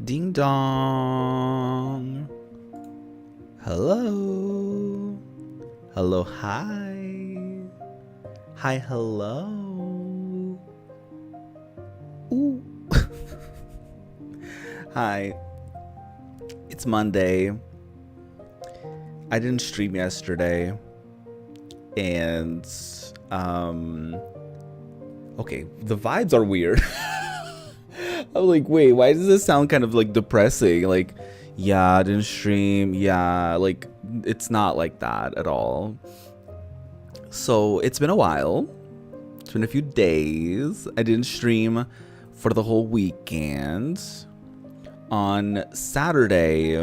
Ding dong. Hello. Hello, hi. Hi, hello. Ooh. Hi. It's Monday. I didn't stream yesterday. And okay, the vibes are weird. I'm like, wait, why does this sound kind of like depressing? Like, yeah, I didn't stream. Yeah, like it's not like that at all. So it's been a while. It's been a few days. I didn't stream for the whole weekend. On Saturday,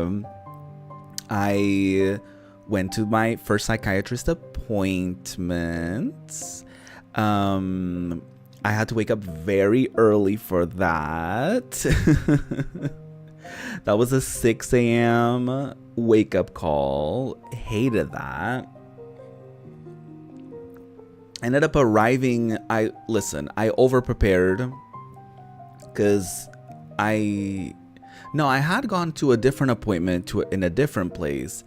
I went to my first psychiatrist appointment. I had to wake up very early for that. That was a 6 a.m. wake up call. Hated that. Ended up arriving. I over prepared because I had gone to a different appointment in a different place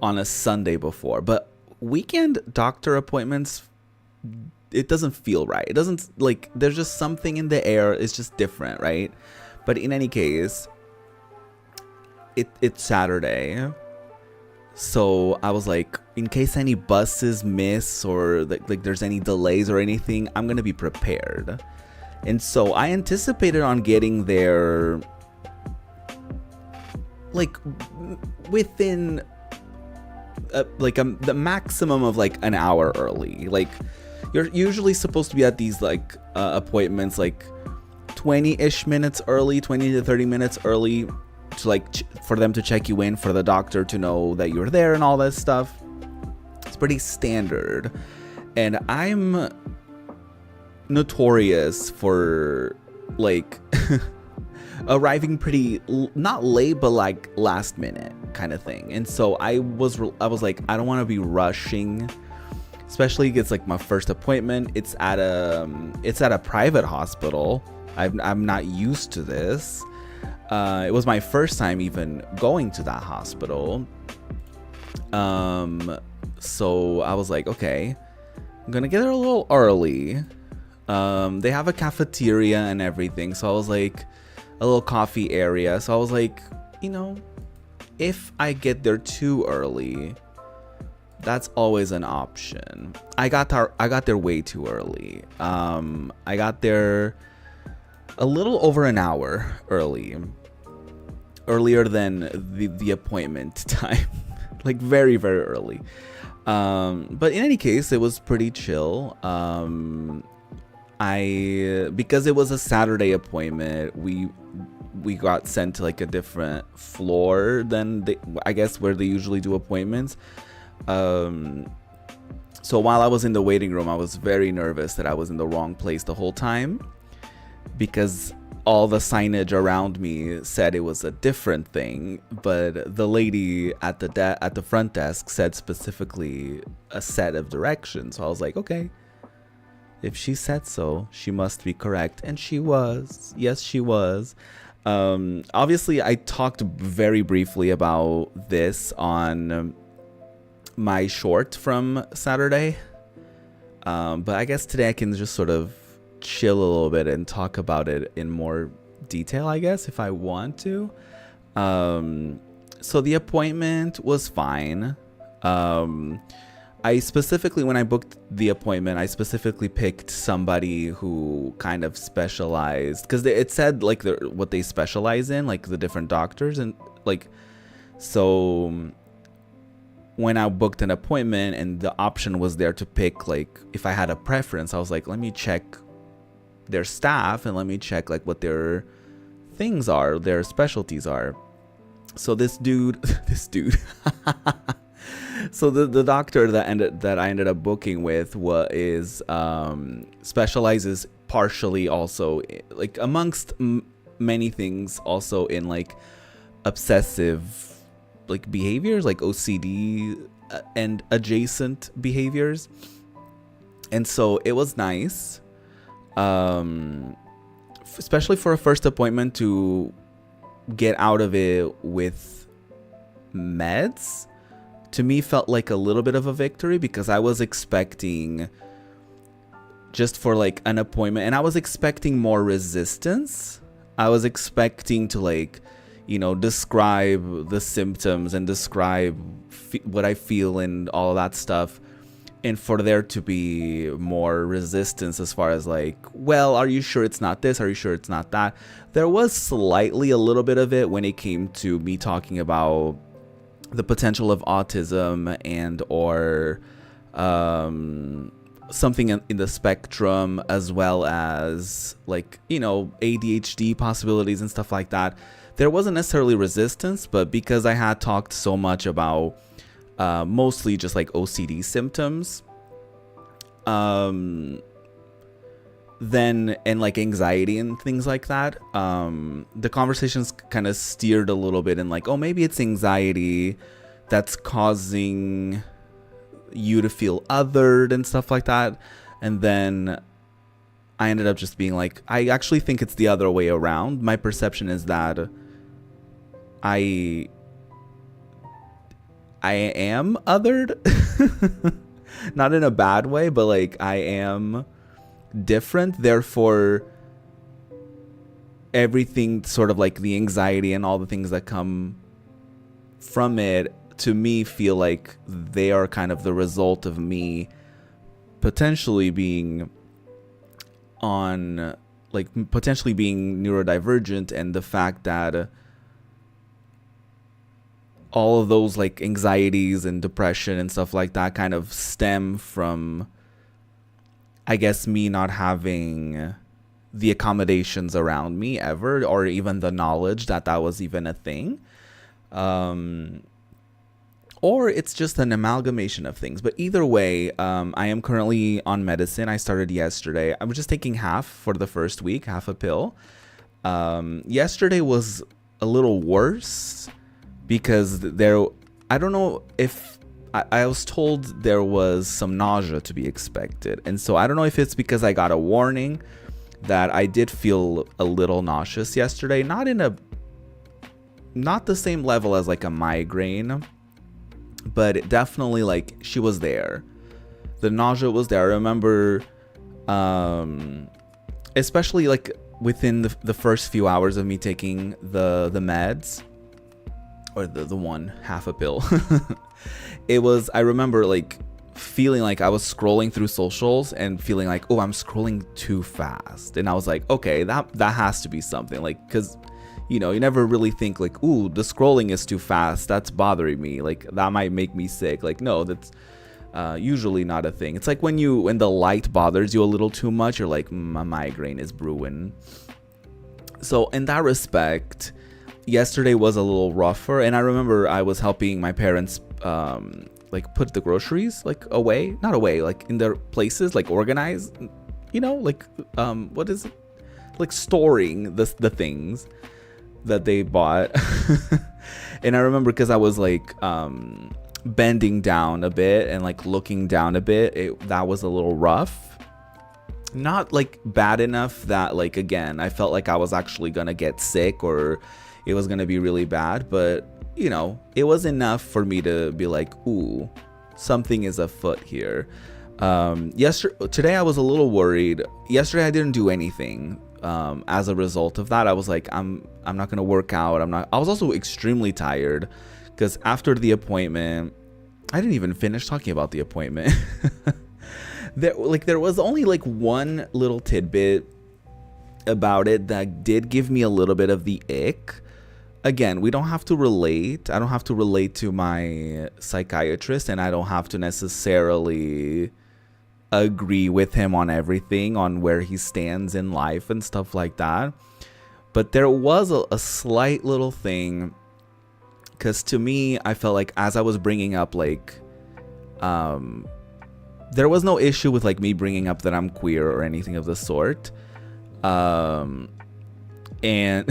on a Sunday before, but weekend doctor appointments, it doesn't feel right. It doesn't, like, there's just something in the air. It's just different, right? But in any case, it's Saturday. So I was like, in case any buses miss or like there's any delays or anything, I'm going to be prepared. And so I anticipated on getting there like within the maximum of like an hour early. Like, you're usually supposed to be at these like appointments like 20-ish minutes early, 20 to 30 minutes early, to like for them to check you in, for the doctor to know that you're there and all that stuff. It's pretty standard. And I'm notorious for like arriving pretty not late, but like last minute kind of thing. And so I was like, I don't want to be rushing, especially it's like my first appointment. It's at a private hospital. I'm not used to this. It was my first time even going to that hospital. So I was like, okay, I'm gonna get there a little early. They have a cafeteria and everything, so I was like, a little coffee area. So I was like, if I get there too early, that's always an option. I got there way too early. I got there a little over an hour earlier than the appointment time. Like very, very early. But in any case, it was pretty chill. Because it was a Saturday appointment, we got sent to like a different floor than I guess where they usually do appointments. So while I was in the waiting room, I was very nervous that I was in the wrong place the whole time, because all the signage around me said it was a different thing, but the lady at the front desk said specifically a set of directions. So I was like, okay, if she said so, she must be correct. And she was. Yes, she was. Obviously, I talked very briefly about this on my short from Saturday. But I guess today I can just sort of chill a little bit and talk about it in more detail, I guess, if I want to. So the appointment was fine. I specifically, when I booked the appointment, I specifically picked somebody who kind of specialized, because it said like what they specialize in, like the different doctors, and like, so when I booked an appointment and the option was there to pick, like, if I had a preference, I was like, let me check their staff and let me check like what their things are, their specialties are. So this dude so the doctor that I ended up booking with specializes partially also, like, amongst many things, also in like obsessive like behaviors, like OCD and adjacent behaviors. And so it was nice, especially for a first appointment, to get out of it with meds, to me felt like a little bit of a victory, because I was expecting just for like an appointment, and I was expecting more resistance. I was expecting to like, describe the symptoms and describe what I feel and all of that stuff, and for there to be more resistance as far as like, well, are you sure it's not this? Are you sure it's not that? There was slightly a little bit of it when it came to me talking about the potential of autism and or something in the spectrum, as well as like, ADHD possibilities and stuff like that. There wasn't necessarily resistance, but because I had talked so much about mostly just like OCD symptoms, then, and like anxiety and things like that, the conversations kind of steered a little bit in like, oh, maybe it's anxiety that's causing you to feel othered and stuff like that. And then I ended up just being like, I actually think it's the other way around. My perception is that I am othered. Not in a bad way, but like I am different. Therefore, everything sort of like the anxiety and all the things that come from it, to me, feel like they are kind of the result of me potentially being potentially being neurodivergent, and the fact that all of those like anxieties and depression and stuff like that kind of stem from, I guess, me not having the accommodations around me ever, or even the knowledge that that was even a thing. Or it's just an amalgamation of things. But either way, I am currently on medicine. I started yesterday. I was just taking half for the first week, half a pill. Yesterday was a little worse because I don't know if, I was told there was some nausea to be expected. And so I don't know if it's because I got a warning that I did feel a little nauseous yesterday. Not the same level as like a migraine, but definitely like she was there. The nausea was there. I remember, especially like within the first few hours of me taking the meds, or the one half a pill. I remember like feeling like I was scrolling through socials and feeling like, oh, I'm scrolling too fast. And I was like, okay, that has to be something, like, because you never really think like, ooh, the scrolling is too fast, that's bothering me, like that might make me sick. Like, no, that's usually not a thing. It's like when the light bothers you a little too much, you're like, my migraine is brewing. So in that respect, yesterday was a little rougher. And I remember I was helping my parents like put the groceries like away, not away, like in their places, like organized, like what is it, like storing the things that they bought. And I remember because I was like bending down a bit and like looking down a bit, that was a little rough. Not like bad enough that like, again, I felt like I was actually gonna get sick or it was gonna be really bad, but it was enough for me to be like, ooh, something is afoot here. Today I was a little worried. Yesterday I didn't do anything. As a result of that, I was like, I'm not gonna work out. I was also extremely tired because after the appointment, I didn't even finish talking about the appointment. There was only like one little tidbit about it that did give me a little bit of the ick. Again, we don't have to relate. I don't have to relate to my psychiatrist, and I don't have to necessarily agree with him on everything, on where he stands in life and stuff like that. But there was a slight little thing, because to me, I felt like as I was bringing up like, there was no issue with like me bringing up that I'm queer or anything of the sort. And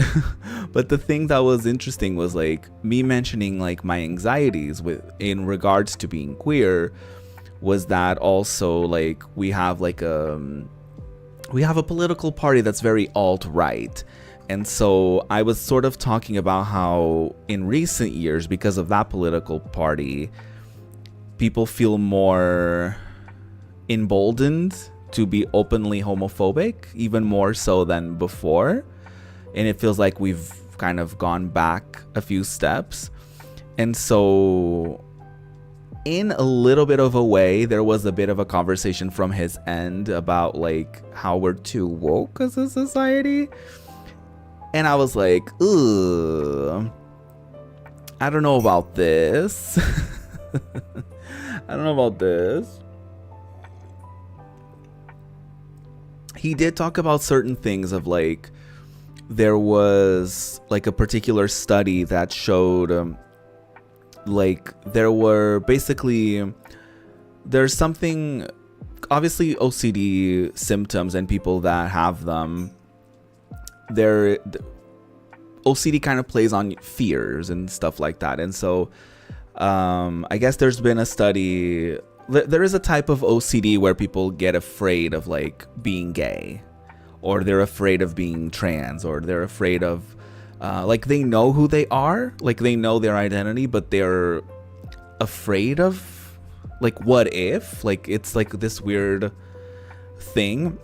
but the thing that was interesting was like me mentioning like my anxieties in regards to being queer, was that also like we have a political party that's very alt-right, And so I was sort of talking about how in recent years, because of that political party, people feel more emboldened to be openly homophobic, even more so than before. And it feels like we've kind of gone back a few steps. And so in a little bit of a way, there was a bit of a conversation from his end about like how we're too woke as a society. And I was like, ugh, I don't know about this. I don't know about this. He did talk about certain things of like, there was like a particular study that showed like there were basically, there's something, obviously OCD symptoms and people that have them, OCD kind of plays on fears and stuff like that. And so I guess there's been a study, there is a type of OCD where people get afraid of like being gay, or they're afraid of being trans, or they're afraid of like they know who they are, like they know their identity, but they're afraid of like what if, like it's like this weird thing.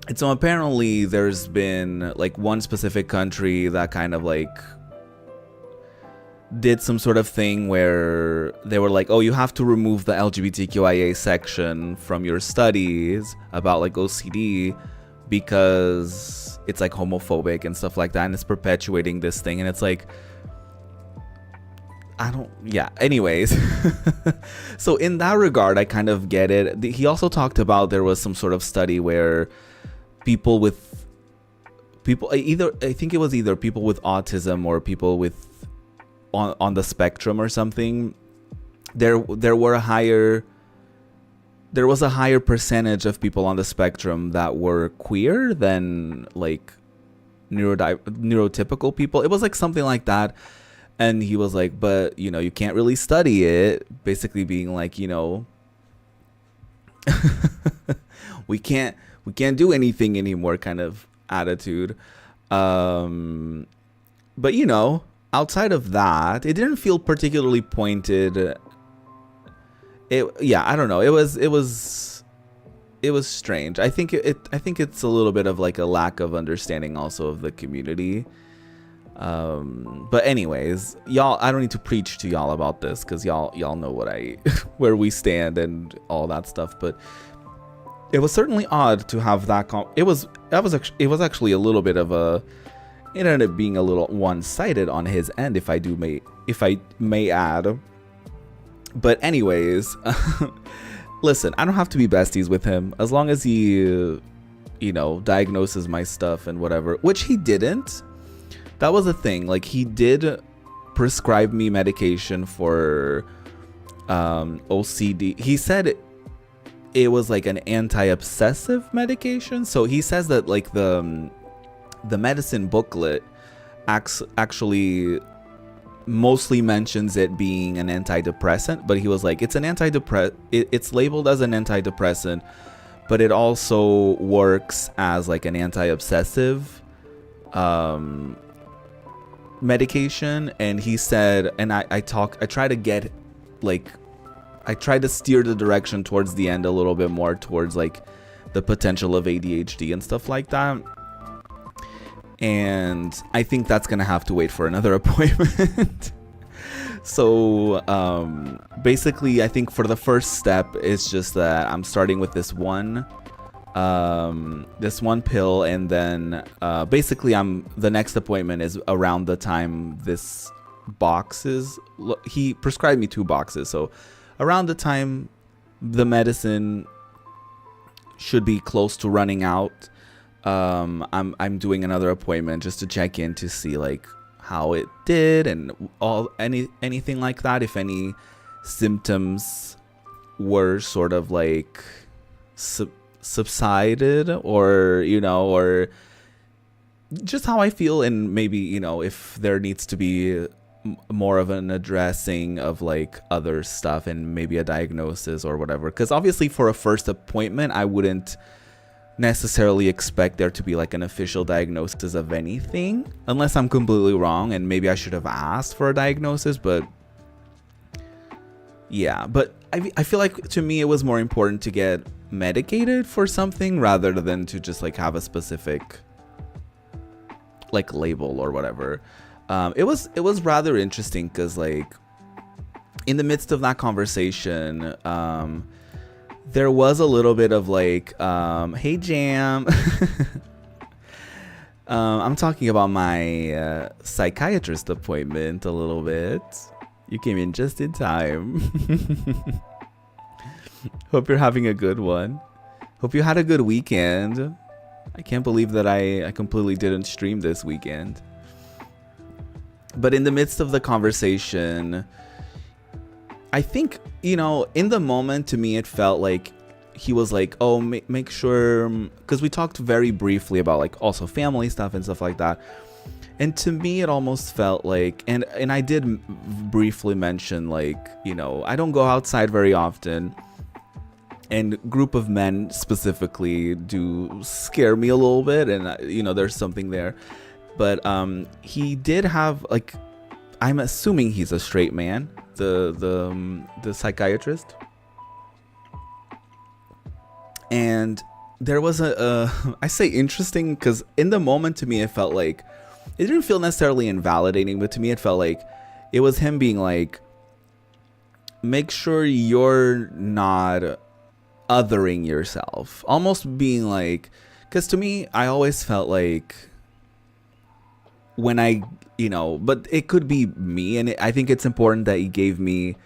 And so apparently there's been like one specific country that kind of like did some sort of thing where they were like, oh, you have to remove the LGBTQIA section from your studies about like OCD because it's like homophobic and stuff like that, and it's perpetuating this thing. And it's like, anyways. So in that regard, I kind of get it. He also talked about there was some sort of study where people either, I think it was either people with autism or people with on the spectrum or something, there was a higher percentage of people on the spectrum that were queer than like neurotypical people. It was like something like that. And he was like, but you know, you can't really study it, basically being like, you know, we can't do anything anymore kind of attitude. But you know, outside of that, it didn't feel particularly pointed. I don't know. It was strange. I think it's a little bit of like a lack of understanding also of the community. But anyways, y'all, I don't need to preach to y'all about this because y'all know what where we stand and all that stuff. But it was certainly odd to have that. It was actually a little bit of a. It ended up being a little one-sided on his end, if I may add. But anyways, listen, I don't have to be besties with him as long as he, you know, diagnoses my stuff and whatever, which he didn't. That was a thing. Like, he did prescribe me medication for OCD. He said it was like an anti-obsessive medication. So he says that like the medicine booklet actually mostly mentions it being an antidepressant, but he was like, it's an it's labeled as an antidepressant, but it also works as like an anti-obsessive medication. And he said, and I try to steer the direction towards the end a little bit more towards like the potential of ADHD and stuff like that. And I think that's going to have to wait for another appointment. So basically, I think for the first step, it's just that I'm starting with this one pill. And then basically the next appointment is around the time this box is. He prescribed me 2 boxes. So around the time the medicine should be close to running out, I'm doing another appointment just to check in to see like how it did and anything like that, if any symptoms were sort of like subsided, or you know, or just how I feel, and maybe, you know, if there needs to be more of an addressing of like other stuff and maybe a diagnosis or whatever. Because obviously for a first appointment, I wouldn't necessarily expect there to be like an official diagnosis of anything, unless I'm completely wrong, and maybe I should have asked for a diagnosis. But yeah, but I feel like to me it was more important to get medicated for something rather than to just like have a specific like label or whatever. It was rather interesting because like in the midst of that conversation, there was a little bit of like, hey Jam, I'm talking about my psychiatrist appointment a little bit. You came in just in time. Hope you're having a good one. Hope you had a good weekend. I can't believe that I completely didn't stream this weekend. But in the midst of the conversation, I think, you know, in the moment, to me, it felt like he was like, oh, make sure, because we talked very briefly about like also family stuff and stuff like that. And to me, it almost felt like, and I did briefly mention like, you know, I don't go outside very often. And group of men specifically do scare me a little bit. And, you know, there's something there. But he did have like, I'm assuming he's a straight man, the psychiatrist. And there was I say interesting because in the moment to me, it felt like, it didn't feel necessarily invalidating, but to me, it felt like it was him being like, make sure you're not othering yourself. Almost being like, because to me, I always felt like when I, you know, but it could be me. And I think it's important that he gave me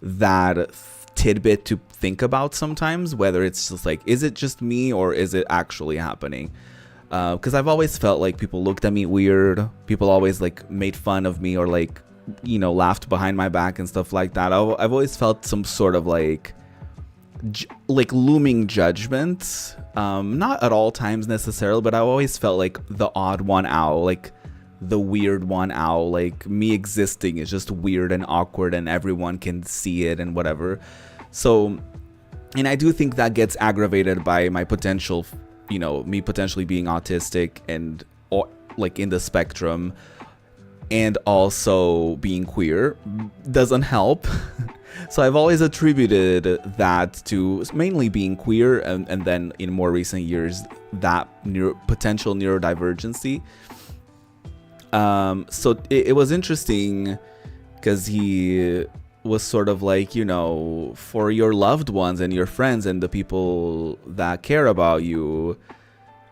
that tidbit to think about sometimes, whether it's just like, is it just me or is it actually happening? Because I've always felt like people looked at me weird. People always like made fun of me or like, you know, laughed behind my back and stuff like that. I've always felt some sort of like looming judgment. Not at all times necessarily, but I always felt like the odd one out, like the weird one out, like me existing is just weird and awkward and everyone can see it and whatever. So, and I do think that gets aggravated by my potential, you know, me potentially being autistic and or like in the spectrum, and also being queer doesn't help. So I've always attributed that to mainly being queer, and then in more recent years that potential neurodivergency. So it was interesting because he was sort of like, you know, for your loved ones and your friends and the people that care about you,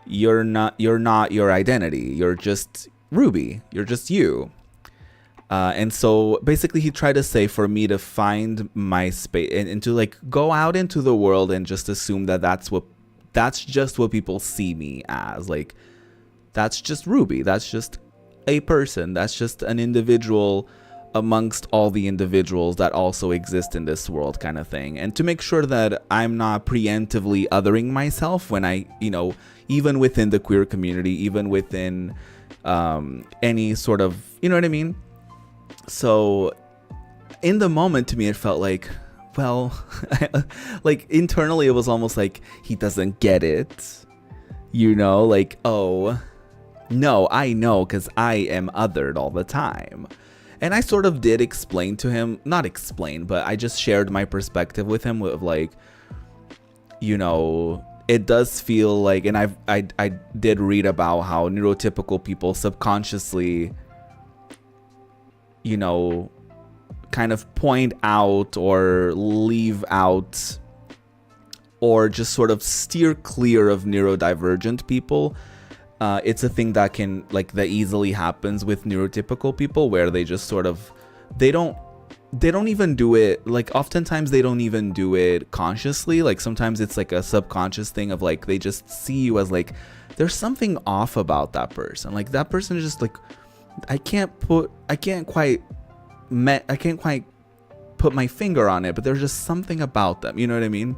you're not your identity. You're just Ruby. You're just you. And so basically he tried to say for me to find my space and to like go out into the world and just assume that that's just what people see me as. Like, that's just Ruby. That's just a person. That's just an individual amongst all the individuals that also exist in this world, kind of thing. And to make sure that I'm not preemptively othering myself when I, you know, even within the queer community, even within any sort of, you know what I mean? So in the moment, to me, it felt like, well, like internally, it was almost like he doesn't get it, you know, like, oh, no, I know, because I am othered all the time. And I sort of did explain to him, not explain, but I just shared my perspective with him of like, you know, it does feel like, and I did read about how neurotypical people subconsciously, you know, kind of point out or leave out or just sort of steer clear of neurodivergent people. It's a thing that that easily happens with neurotypical people, where they just sort of, they don't even do it, like oftentimes they don't even do it consciously. Like sometimes it's like a subconscious thing of like, they just see you as like, there's something off about that person. Like that person is just like, I can't quite put my finger on it, but there's just something about them, you know what I mean?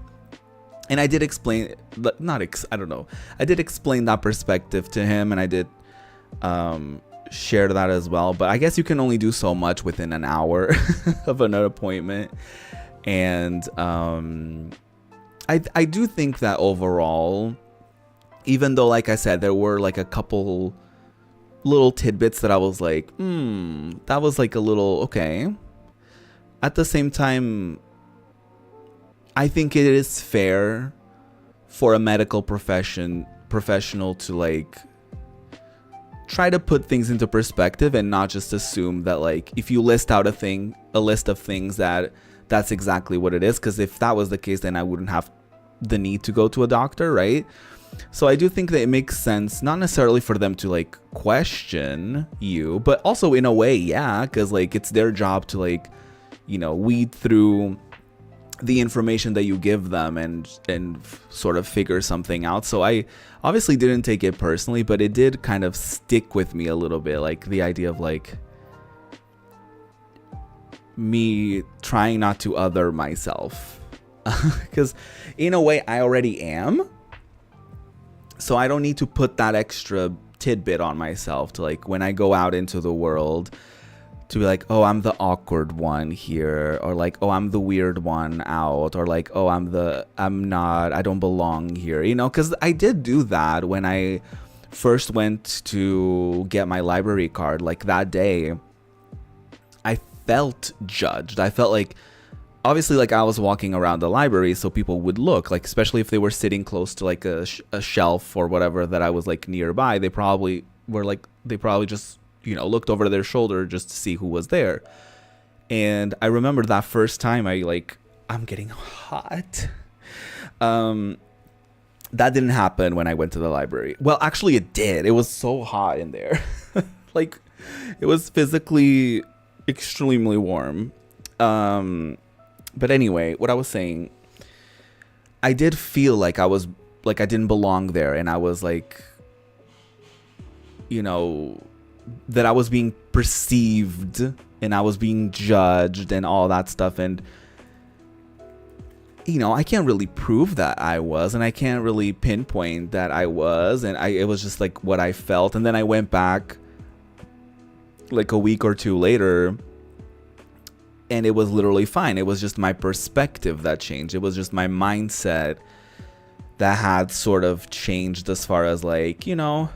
And I did explain, I did explain that perspective to him, and I did share that as well. But I guess you can only do so much within an hour of an appointment. And I do think that overall, Even though, like I said, there were like a couple little tidbits that I was like, that was like a little okay. At the same time, I think it is fair for a medical professional to like try to put things into perspective and not just assume that like if you list out a list of things that's exactly what it is, because if that was the case, then I wouldn't have the need to go to a doctor, right? So I do think that it makes sense, not necessarily for them to like question you, but also in a way, yeah, because like it's their job to like, you know, weed through the information that you give them and sort of figure something out. So I obviously didn't take it personally, but it did kind of stick with me a little bit, like the idea of like me trying not to other myself, because in a way I already am, so I don't need to put that extra tidbit on myself to like when I go out into the world to be like, oh, I'm the awkward one here, or like, oh, I'm the weird one out, or like, oh, I don't belong here, you know, because I did do that when I first went to get my library card. Like that day, I felt judged. I felt like, obviously, like I was walking around the library, so people would look, like, especially if they were sitting close to like a shelf or whatever that I was like nearby, they probably just, you know, looked over their shoulder just to see who was there. And I remember that first time I'm getting hot. That didn't happen when I went to the library. Well, actually it did. It was so hot in there. Like it was physically extremely warm. But anyway, what I was saying, I did feel like I didn't belong there, and I was like, you know, that I was being perceived and I was being judged and all that stuff. And, you know, I can't really prove that I was, and I can't really pinpoint that I was. And it was just like what I felt. And then I went back like a week or two later, and it was literally fine. It was just my perspective that changed. It was just my mindset that had sort of changed as far as like, you know,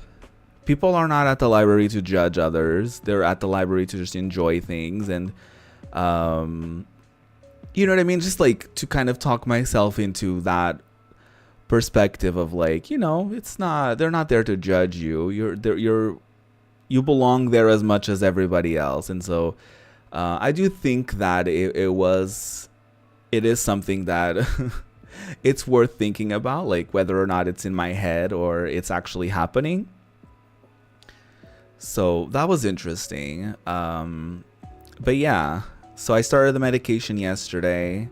people are not at the library to judge others. They're at the library to just enjoy things. And, you know what I mean? Just like to kind of talk myself into that perspective of like, you know, they're not there to judge you. You belong there as much as everybody else. And so, I do think that it is something that it's worth thinking about, like whether or not it's in my head or it's actually happening. So that was interesting. But yeah, so I started the medication yesterday.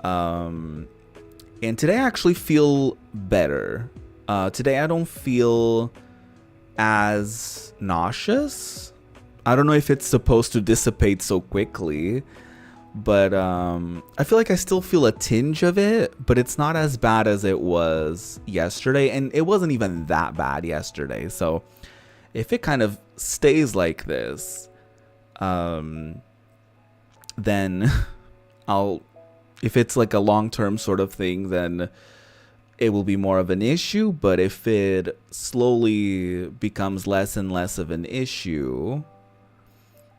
And today I actually feel better. Today I don't feel as nauseous. I don't know if it's supposed to dissipate so quickly, but I feel like I still feel a tinge of it, but it's not as bad as it was yesterday. And it wasn't even that bad yesterday. So if it kind of stays like this, then if it's like a long-term sort of thing, then it will be more of an issue. But if it slowly becomes less and less of an issue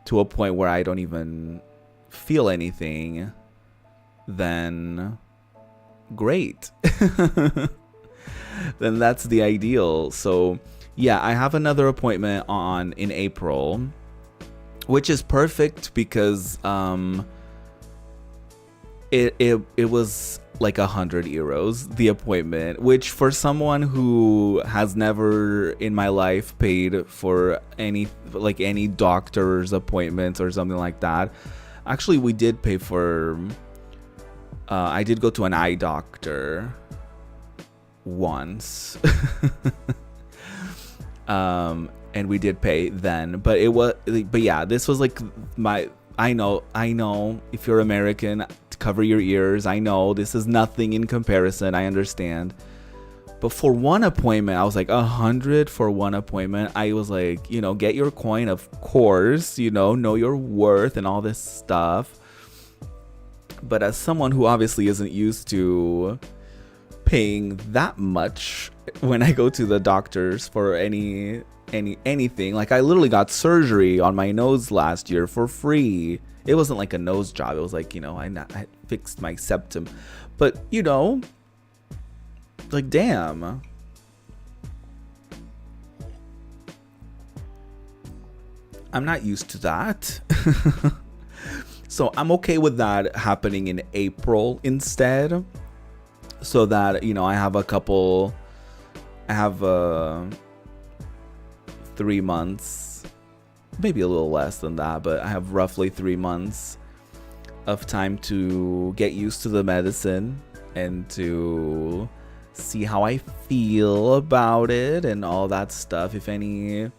to a point where I don't even feel anything, then great. Then that's the ideal. So yeah, I have another appointment in April, which is perfect because it was like 100 euros, the appointment, which for someone who has never in my life paid for any doctor's appointments or something like that. Actually, we did pay for, I did go to an eye doctor once. And we did pay then, but yeah, this was like I know if you're American, to cover your ears. I know this is nothing in comparison. I understand. But for one appointment, I was like 100 for one appointment. I was like, you know, get your coin, of course, you know your worth and all this stuff. But as someone who obviously isn't used to paying that much when I go to the doctors for anything. Like, I literally got surgery on my nose last year for free. It wasn't like a nose job. It was like, I fixed my septum. But, like, damn. I'm not used to that. So I'm okay with that happening in April instead. So that, I have 3 months, maybe a little less than that, but I have roughly 3 months of time to get used to the medicine and to see how I feel about it and all that stuff. If any,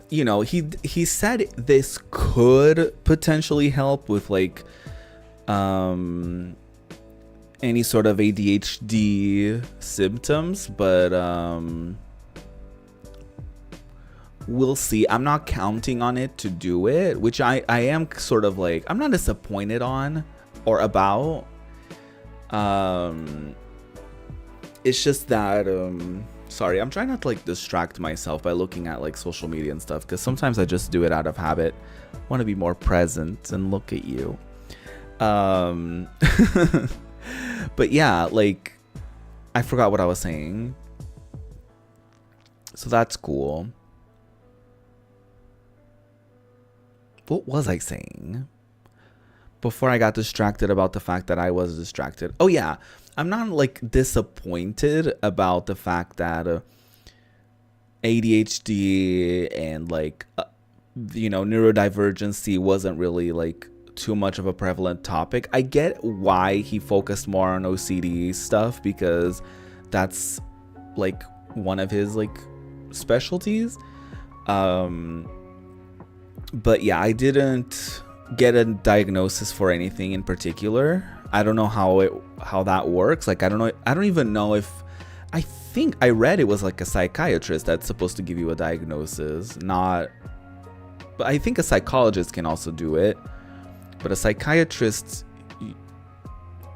he said this could potentially help with like any sort of ADHD symptoms, but we'll see. I'm not counting on it to do it, which I am sort of like, I'm not disappointed on or about. It's just that sorry, I'm trying not to like distract myself by looking at like social media and stuff, because sometimes I just do it out of habit. I want to be more present and look at you. But yeah, like, I forgot what I was saying. So that's cool. What was I saying? Before I got distracted about the fact that I was distracted. Oh yeah, I'm not like disappointed about the fact that ADHD and like neurodivergency wasn't really like too much of a prevalent topic. I get why he focused more on OCD stuff, because that's like one of his like specialties. But yeah, I didn't get a diagnosis for anything in particular. I don't know how that works. Like, I don't even know if, I think I read it was like a psychiatrist that's supposed to give you a diagnosis, but I think a psychologist can also do it. But a psychiatrist,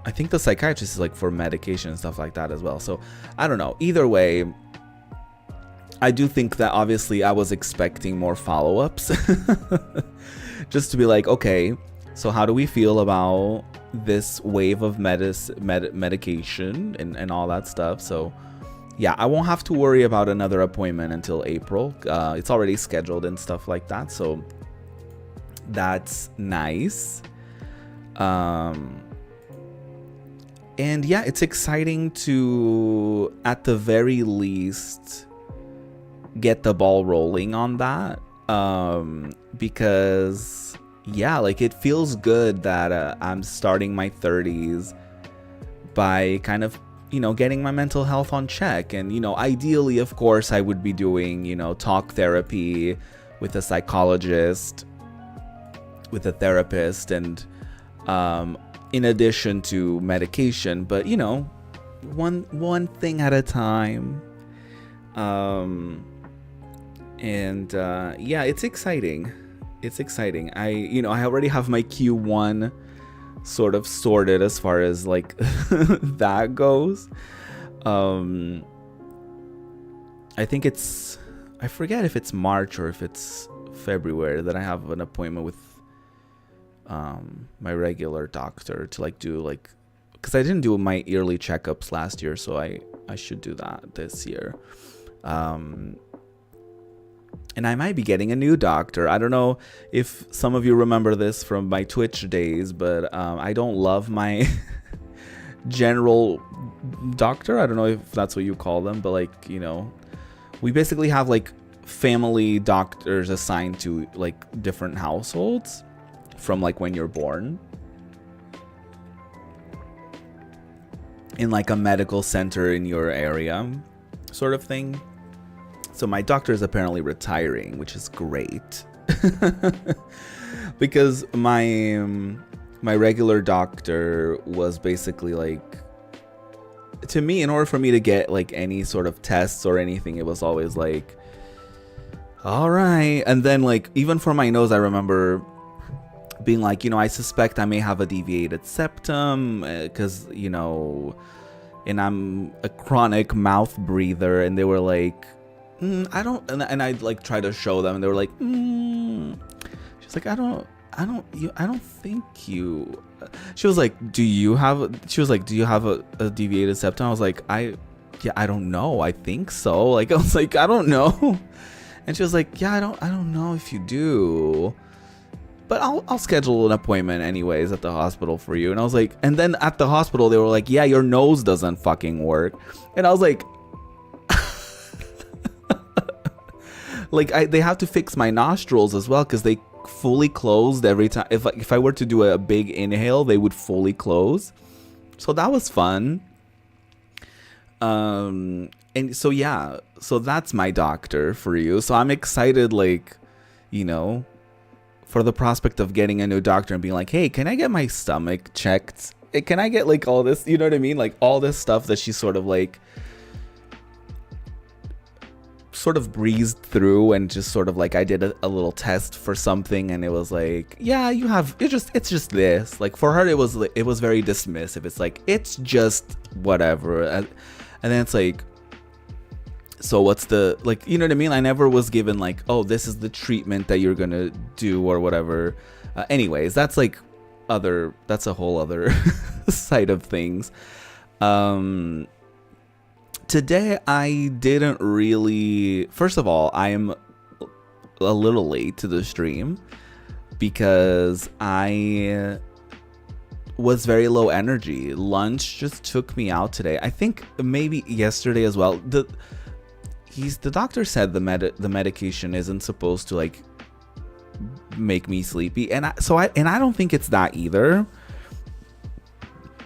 I think the psychiatrist is like for medication and stuff like that as well. So I don't know. Either way, I do think that obviously I was expecting more follow-ups. Just to be like, okay, so how do we feel about this wave of medication and all that stuff? So yeah, I won't have to worry about another appointment until April. It's already scheduled and stuff like that. So that's nice. And yeah, it's exciting to, at the very least, get the ball rolling on that. Because yeah, like, it feels good that I'm starting my 30s by kind of, getting my mental health on check. And, ideally, of course, I would be doing, talk therapy with a psychologist, with a therapist, and in addition to medication, but one thing at a time. And yeah, it's exciting. I already have my Q1 sort of sorted as far as like that goes. I think I forget if it's March or if it's February that I have an appointment with my regular doctor to like do like, because I didn't do my yearly checkups last year, so I should do that this year. And I might be getting a new doctor. I don't know if some of you remember this from my Twitch days, but I don't love my general doctor. I don't know if that's what you call them, but like, we basically have like family doctors assigned to like different households from like when you're born, in like a medical center in your area sort of thing. So my doctor is apparently retiring, which is great. Because my regular doctor was basically like, to me, in order for me to get like any sort of tests or anything, it was always like, all right. And then like, even for my nose, I remember being like, I suspect I may have a deviated septum, because, and I'm a chronic mouth breather, and they were like, I don't, and I like try to show them, and they were like, she's like, I don't think you. She was like, do you have a deviated septum? I was like, I don't know. I think so. Like, I was like, I don't know. And she was like, yeah, I don't know if you do, but I'll schedule an appointment anyways at the hospital for you. And I was like, and then at the hospital they were like, yeah, your nose doesn't fucking work. And I was like, like they have to fix my nostrils as well, because they fully closed every time. If I were to do a big inhale, they would fully close. So that was fun. And so yeah, so that's my doctor for you. So I'm excited, like, you know, for the prospect of getting a new doctor and being like, hey, can I get my stomach checked? Can I get like all this, you know what I mean? Like all this stuff that she sort of breezed through, and just sort of like, I did a little test for something, and it was like, yeah, you have, it's just this. Like for her, it was very dismissive. It's like, it's just whatever. And then it's like, so what's the, like, you know what I mean? I never was given like, oh, this is the treatment that you're gonna do or whatever. Anyways, that's like that's a whole other side of things. Today I didn't really, first of all, I am a little late to the stream because I was very low energy. Lunch just took me out today. I think maybe yesterday as well. The doctor said the medication isn't supposed to like make me sleepy, and I don't think it's that either.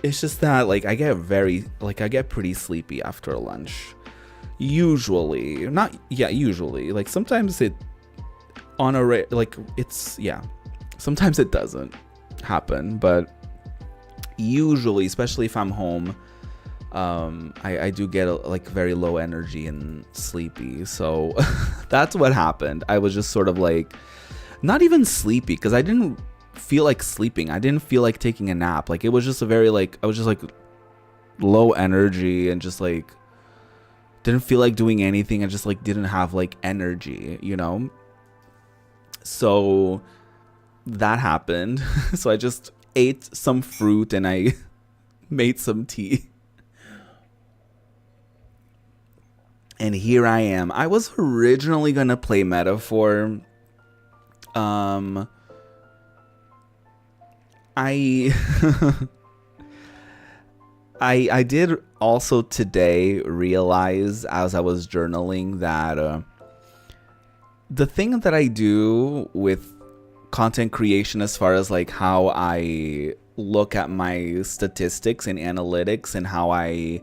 It's just that like I get pretty sleepy after a lunch. Usually, like sometimes it sometimes it doesn't happen, but usually, especially if I'm home, I do get like very low energy and sleepy. So that's what happened. I was just sort of like, not even sleepy, because I didn't feel like sleeping. I didn't feel like taking a nap. Like it was just a very like, I was just like low energy and just like didn't feel like doing anything, and just like didn't have like energy, you know? So that happened. So I just ate some fruit and I made some tea. And here I am. I was originally gonna play Metaphor. I did also today realize, as I was journaling, that the thing that I do with content creation, as far as like how I look at my statistics and analytics and how I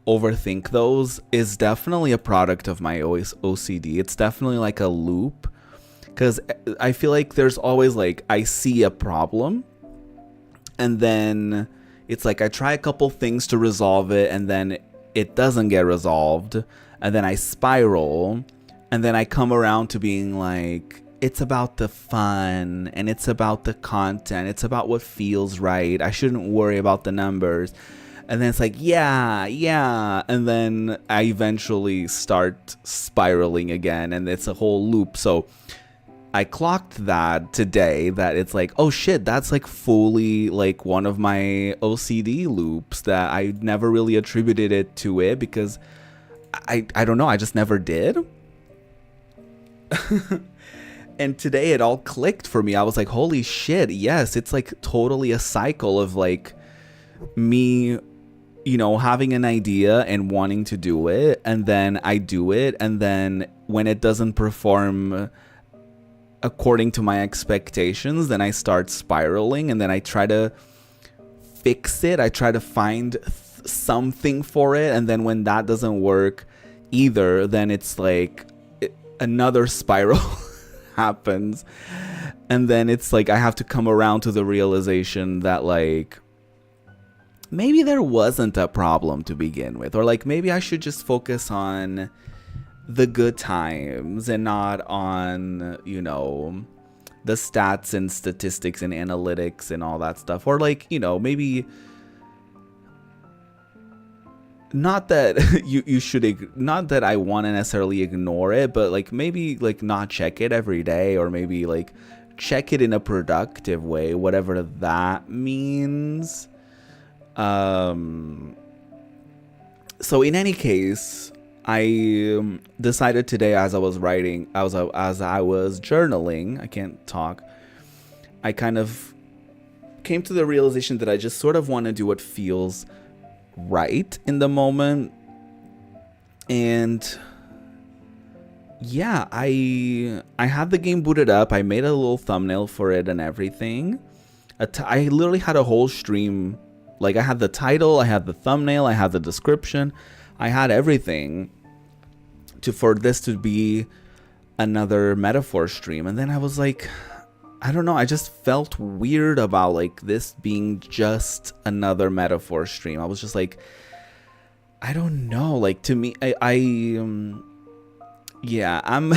overthink those, is definitely a product of my OCD. It's definitely like a loop, because I feel like there's always like, I see a problem, and then it's like I try a couple things to resolve it, and then it doesn't get resolved, and then I spiral, and then I come around to being like, it's about the fun, and it's about the content, it's about what feels right, I shouldn't worry about the numbers. And then it's like, yeah, and then I eventually start spiraling again, and it's a whole loop. So I clocked that today, that it's like, oh shit, that's like fully like one of my OCD loops that I never really attributed it to it, because I don't know, I just never did. And today it all clicked for me. I was like, holy shit, yes, it's like totally a cycle of like me, you know, having an idea and wanting to do it, and then I do it, and then when it doesn't perform according to my expectations, then I start spiraling, and then I try to fix it. I try to find something for it, and then when that doesn't work either, then it's like another spiral happens, and then it's like I have to come around to the realization that like maybe there wasn't a problem to begin with, or like maybe I should just focus on the good times and not on, you know, the stats and statistics and analytics and all that stuff. Or like, you know, maybe not that you should not that I want to necessarily ignore it, but like maybe like not check it every day, or maybe like check it in a productive way, whatever that means. um so in any case, I decided today, as I was writing, as I was journaling, I can't talk, I kind of came to the realization that I just sort of want to do what feels right in the moment. And yeah, I had the game booted up. I made a little thumbnail for it and everything. I literally had a whole stream. Like, I had the title, I had the thumbnail, I had the description, I had everything for this to be another metaphor stream. And then I was like, I don't know, I just felt weird about like this being just another metaphor stream. I was just like, I don't know, like, to me, yeah, I'm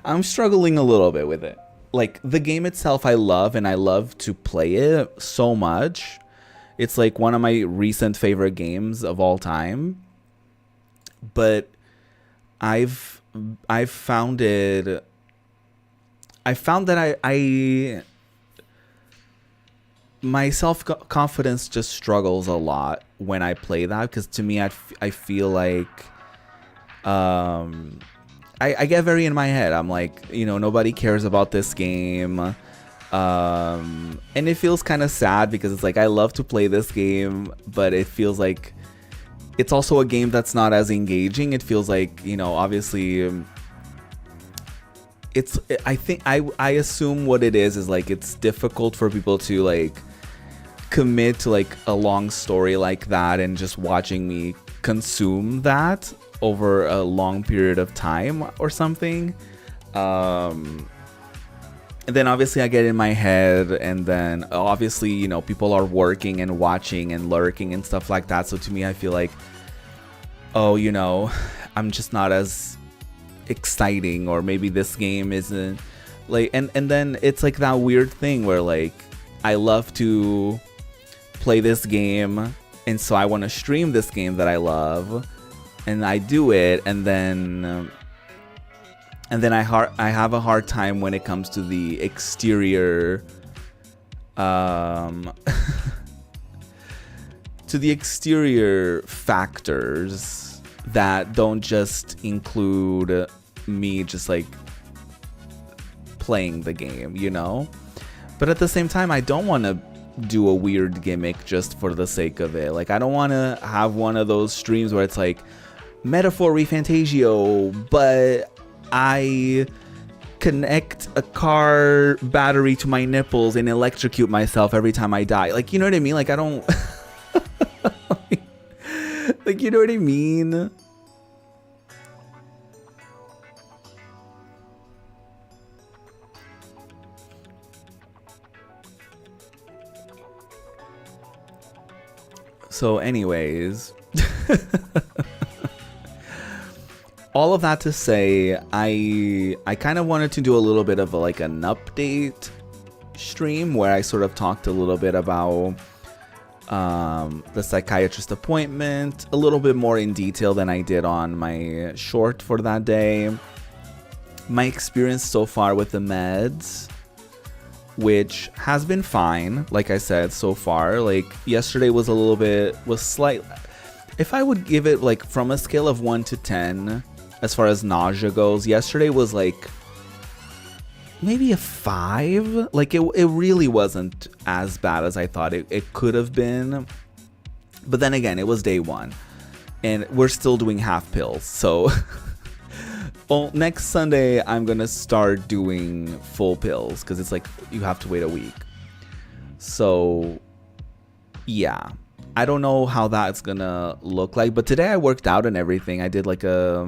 I'm struggling a little bit with it. Like, the game itself I love, and I love to play it so much. It's like one of my recent favorite games of all time. But I've found it, I found that I my self-confidence just struggles a lot when I play that, because to me, I feel like I get very in my head. I'm like, nobody cares about this game. And it feels kind of sad, because it's like I love to play this game, but it feels like it's also a game that's not as engaging. It feels like, obviously, I think I assume what it is like it's difficult for people to like commit to like a long story like that and just watching me consume that over a long period of time or something. And then obviously I get in my head, and then obviously, people are working and watching and lurking and stuff like that. So to me, I feel like, oh, I'm just not as exciting, or maybe this game isn't like, and then it's like that weird thing where like I love to play this game, and so I want to stream this game that I love, and I do it, and then I have a hard time when it comes to the exterior to the exterior factors that don't just include me just like playing the game, But at the same time, I don't want to do a weird gimmick just for the sake of it. Like, I don't want to have one of those streams where it's like metaphor refantasio, but I connect a car battery to my nipples and electrocute myself every time I die. Like, you know what I mean? Like, I don't like, you know what I mean? So anyways, all of that to say, I kind of wanted to do a little bit of like an update stream where I sort of talked a little bit about the psychiatrist appointment, a little bit more in detail than I did on my short for that day. My experience so far with the meds, which has been fine, like I said, so far. Like, yesterday was slight. If I would give it like from a scale of 1 to 10 as far as nausea goes, yesterday was like maybe a 5. Like, it really wasn't as bad as I thought it could have been. But then again, it was day 1 and we're still doing half pills, so well, next Sunday I'm gonna start doing full pills, because it's like you have to wait a week. So yeah, I don't know how that's gonna look like, but today I worked out and everything. I did like at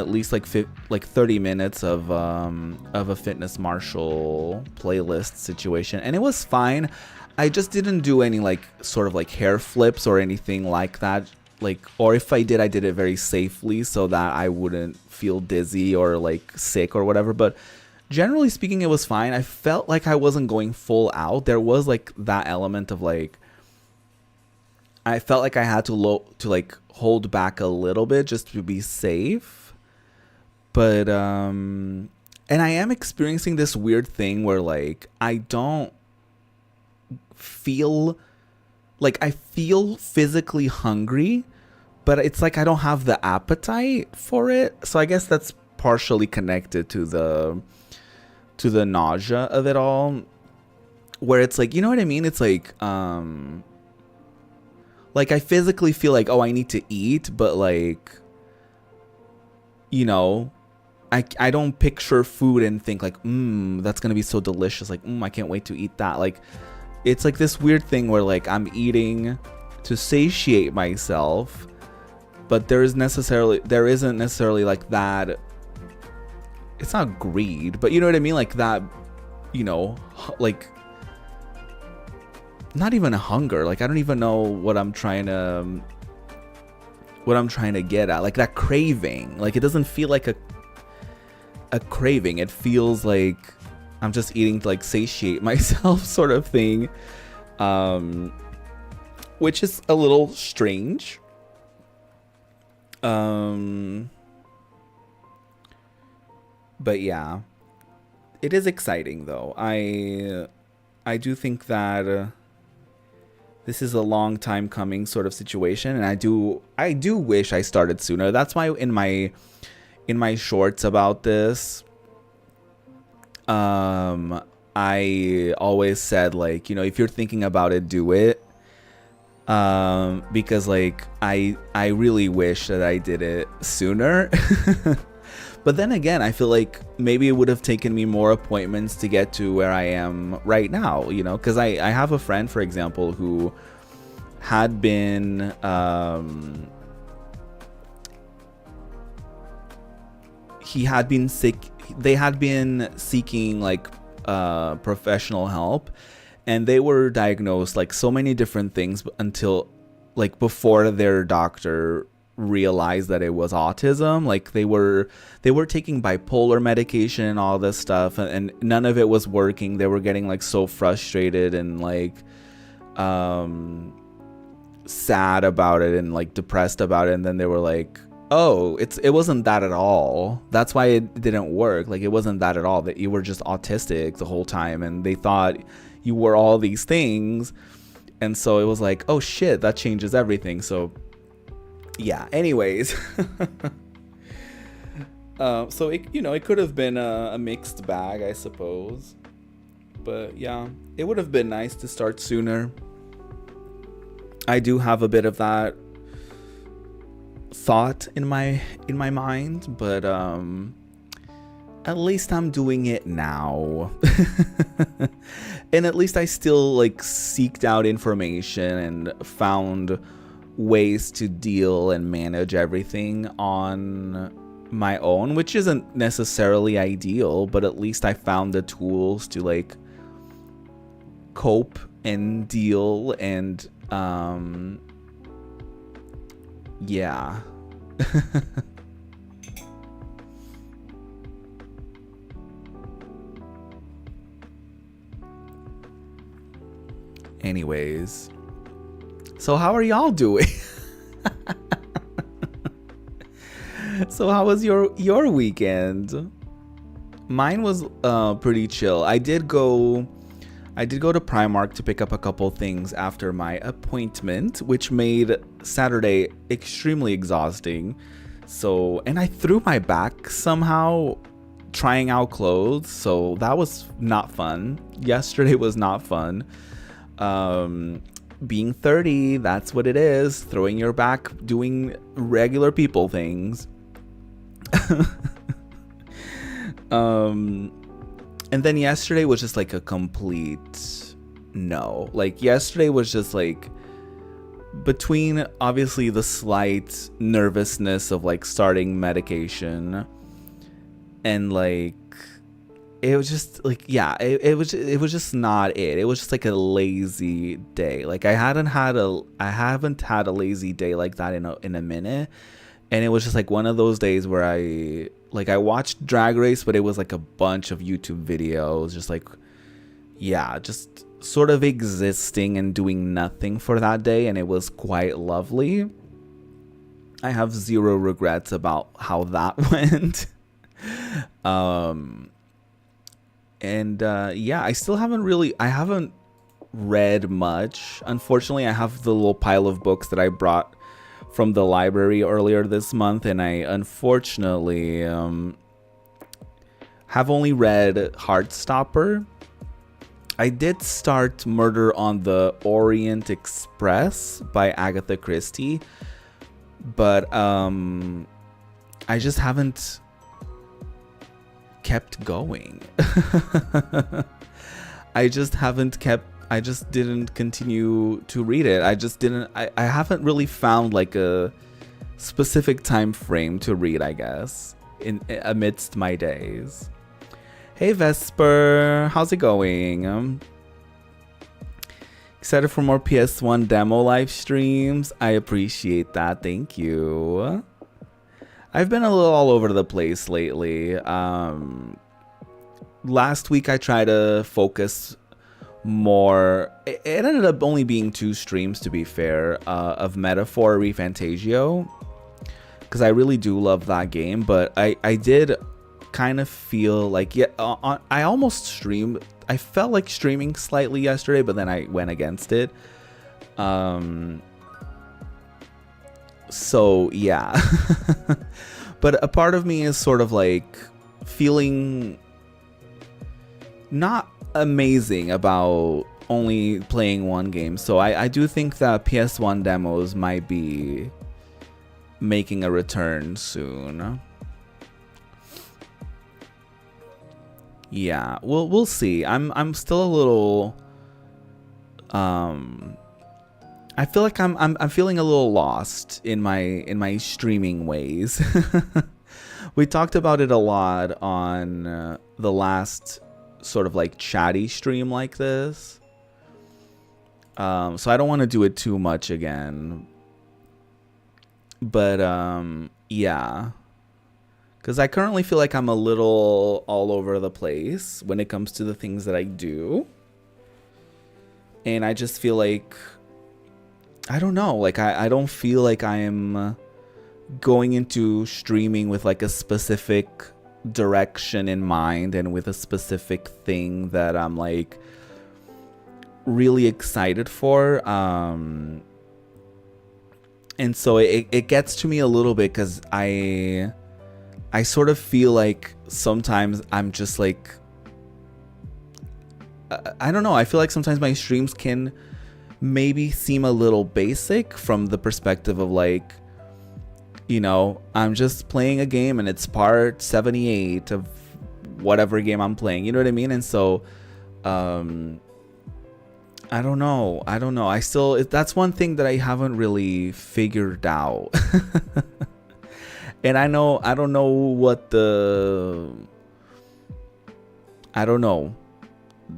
least like 30 minutes of a Fitness Marshall playlist situation, and it was fine. I just didn't do any like sort of like hair flips or anything like that. Like, or if I did it very safely so that I wouldn't feel dizzy or like sick or whatever. But generally speaking, it was fine. I felt like I wasn't going full out. There was like that element of like I felt like I had to like hold back a little bit just to be safe. But and I am experiencing this weird thing where like I don't feel like I feel physically hungry, but it's like I don't have the appetite for it. So I guess that's partially connected to the nausea of it all, where it's like, you know what I mean? It's like I physically feel like, oh, I need to eat, but like, you know, I don't picture food and think like, that's gonna be so delicious. Like, I can't wait to eat that. Like, it's like this weird thing where like I'm eating to satiate myself, but there isn't necessarily like that. It's not greed, but you know what I mean? Like that, you know, like not even a hunger. Like I don't even know what I'm trying to get at. Like that craving. Like it doesn't feel like a craving. It feels like I'm just eating to like satiate myself sort of thing. Which is a little strange. But yeah, it is exciting though. I do think that this is a long time coming sort of situation, and I do wish I started sooner. That's why in my shorts about this, I always said like, you know, if you're thinking about it, do it. Because like I really wish that I did it sooner. But then again, I feel like maybe it would have taken me more appointments to get to where I am right now, you know, because I have a friend, for example, who had been he had been sick. They had been seeking like professional help, and they were diagnosed like so many different things until like before their doctor realized that it was autism. Like they were taking bipolar medication and all this stuff, and none of it was working. They were getting like so frustrated and like sad about it and like depressed about it, and then they were like, oh, it wasn't that at all. That's why it didn't work. Like it wasn't that at all, that you were just autistic the whole time, and they thought you were all these things. And so it was like, oh shit, that changes everything. So yeah, anyways. So it, you know, it could have been a mixed bag, I suppose. But yeah, it would have been nice to start sooner. I do have a bit of that thought in my mind, but at least I'm doing it now. And at least I still like seeked out information and found ways to deal and manage everything on my own, which isn't necessarily ideal, but at least I found the tools to like cope and deal, and yeah. Anyways, so how are y'all doing? So how was your weekend? Mine was pretty chill. I did go to Primark to pick up a couple things after my appointment, which made Saturday extremely exhausting. So, and I threw my back somehow trying out clothes, so that was not fun. Yesterday was not fun. Being 30, that's what it is. Throwing your back, doing regular people things. And then yesterday was just like a complete no. Like yesterday was just like, between obviously the slight nervousness of like starting medication, and like it was just like, yeah, it was just not it. It was just like a lazy day. Like I haven't had a lazy day like that in a minute. And it was just like one of those days where I watched Drag Race, but it was like a bunch of YouTube videos, just like, yeah, just sort of existing and doing nothing for that day, and it was quite lovely. I have zero regrets about how that went. Yeah, I haven't read much. Unfortunately, I have the little pile of books that I brought from the library earlier this month, and I unfortunately have only read Heartstopper. I did start Murder on the Orient Express by Agatha Christie, but I just haven't kept going. I just didn't continue to read it. I haven't really found like a specific time frame to read, I guess, in amidst my days. Hey Vesper, how's it going? Excited for more PS1 demo live streams? I appreciate that, thank you. I've been a little all over the place lately. Last week I tried to focus more. It ended up only being 2 streams, to be fair, of Metaphor ReFantagio, because I really do love that game, but I did kind of feel like, I almost streamed. I felt like streaming slightly yesterday, but then I went against it. So yeah. But a part of me is sort of like feeling not amazing about only playing one game. So I do think that PS1 demos might be making a return soon. Yeah, we'll see. I'm still a little I feel like I'm feeling a little lost in my streaming ways. We talked about it a lot on the last sort of like chatty stream like this. So I don't want to do it too much again. But yeah. Because I currently feel like I'm a little all over the place when it comes to the things that I do. And I just feel like, I don't know, like I don't feel like I am going into streaming with like a specific direction in mind and with a specific thing that I'm like really excited for. And so it gets to me a little bit because I sort of feel like sometimes I'm just like, I don't know. I feel like sometimes my streams can maybe seem a little basic from the perspective of like, you know, I'm just playing a game and it's part 78 of whatever game I'm playing. You know what I mean? And so, I don't know. That's one thing that I haven't really figured out. And I don't know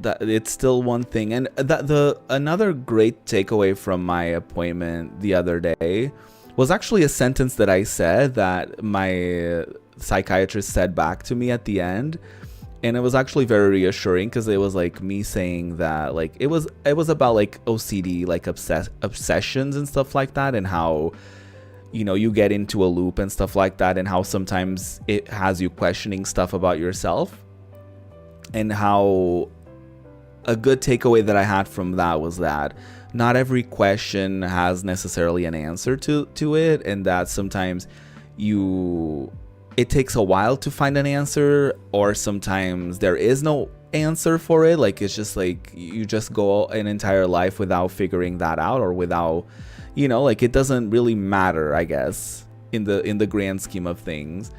that it's still one thing. And another great takeaway from my appointment the other day was actually a sentence that I said that my psychiatrist said back to me at the end. And it was actually very reassuring because it was like me saying that like it was about like OCD, like obsessions and stuff like that, and how, you know, you get into a loop and stuff like that, and how sometimes it has you questioning stuff about yourself. And how a good takeaway that I had from that was that not every question has necessarily an answer to it, and that sometimes it takes a while to find an answer, or sometimes there is no answer for it. Like it's just like you just go an entire life without figuring that out, or without, you know, like it doesn't really matter, I guess, in the grand scheme of things,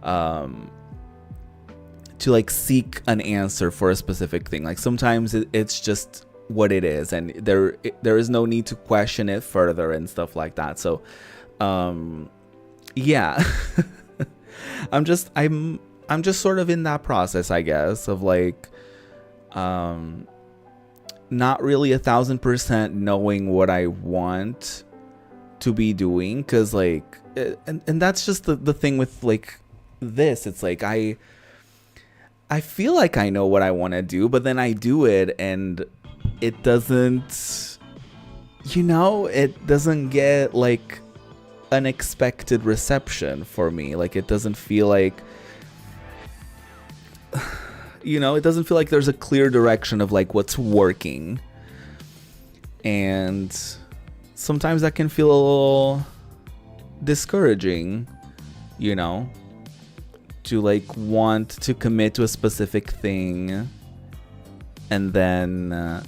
to like seek an answer for a specific thing. Like sometimes it's just what it is, and there is no need to question it further and stuff like that. So yeah. I'm just sort of in that process, I guess, of like not really 1,000% knowing what I want to be doing, because like and that's just the thing with like this. It's like I feel like I know what I want to do, but then I do it and it doesn't, it doesn't get like unexpected reception for me. Like it doesn't feel like, it doesn't feel like there's a clear direction of like what's working. And sometimes that can feel a little discouraging, to like want to commit to a specific thing and then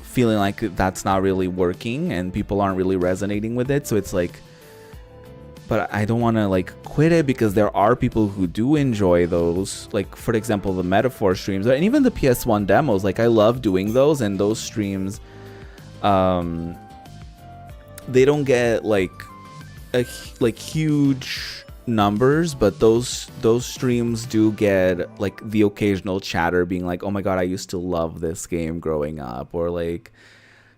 feeling like that's not really working and people aren't really resonating with it. So it's like, but I don't want to like quit it, because there are people who do enjoy those, like for example the metaphor streams and even the PS1 demos. Like I love doing those, and those streams they don't get like huge numbers, but those streams do get like the occasional chatter being like, oh my god, I used to love this game growing up, or like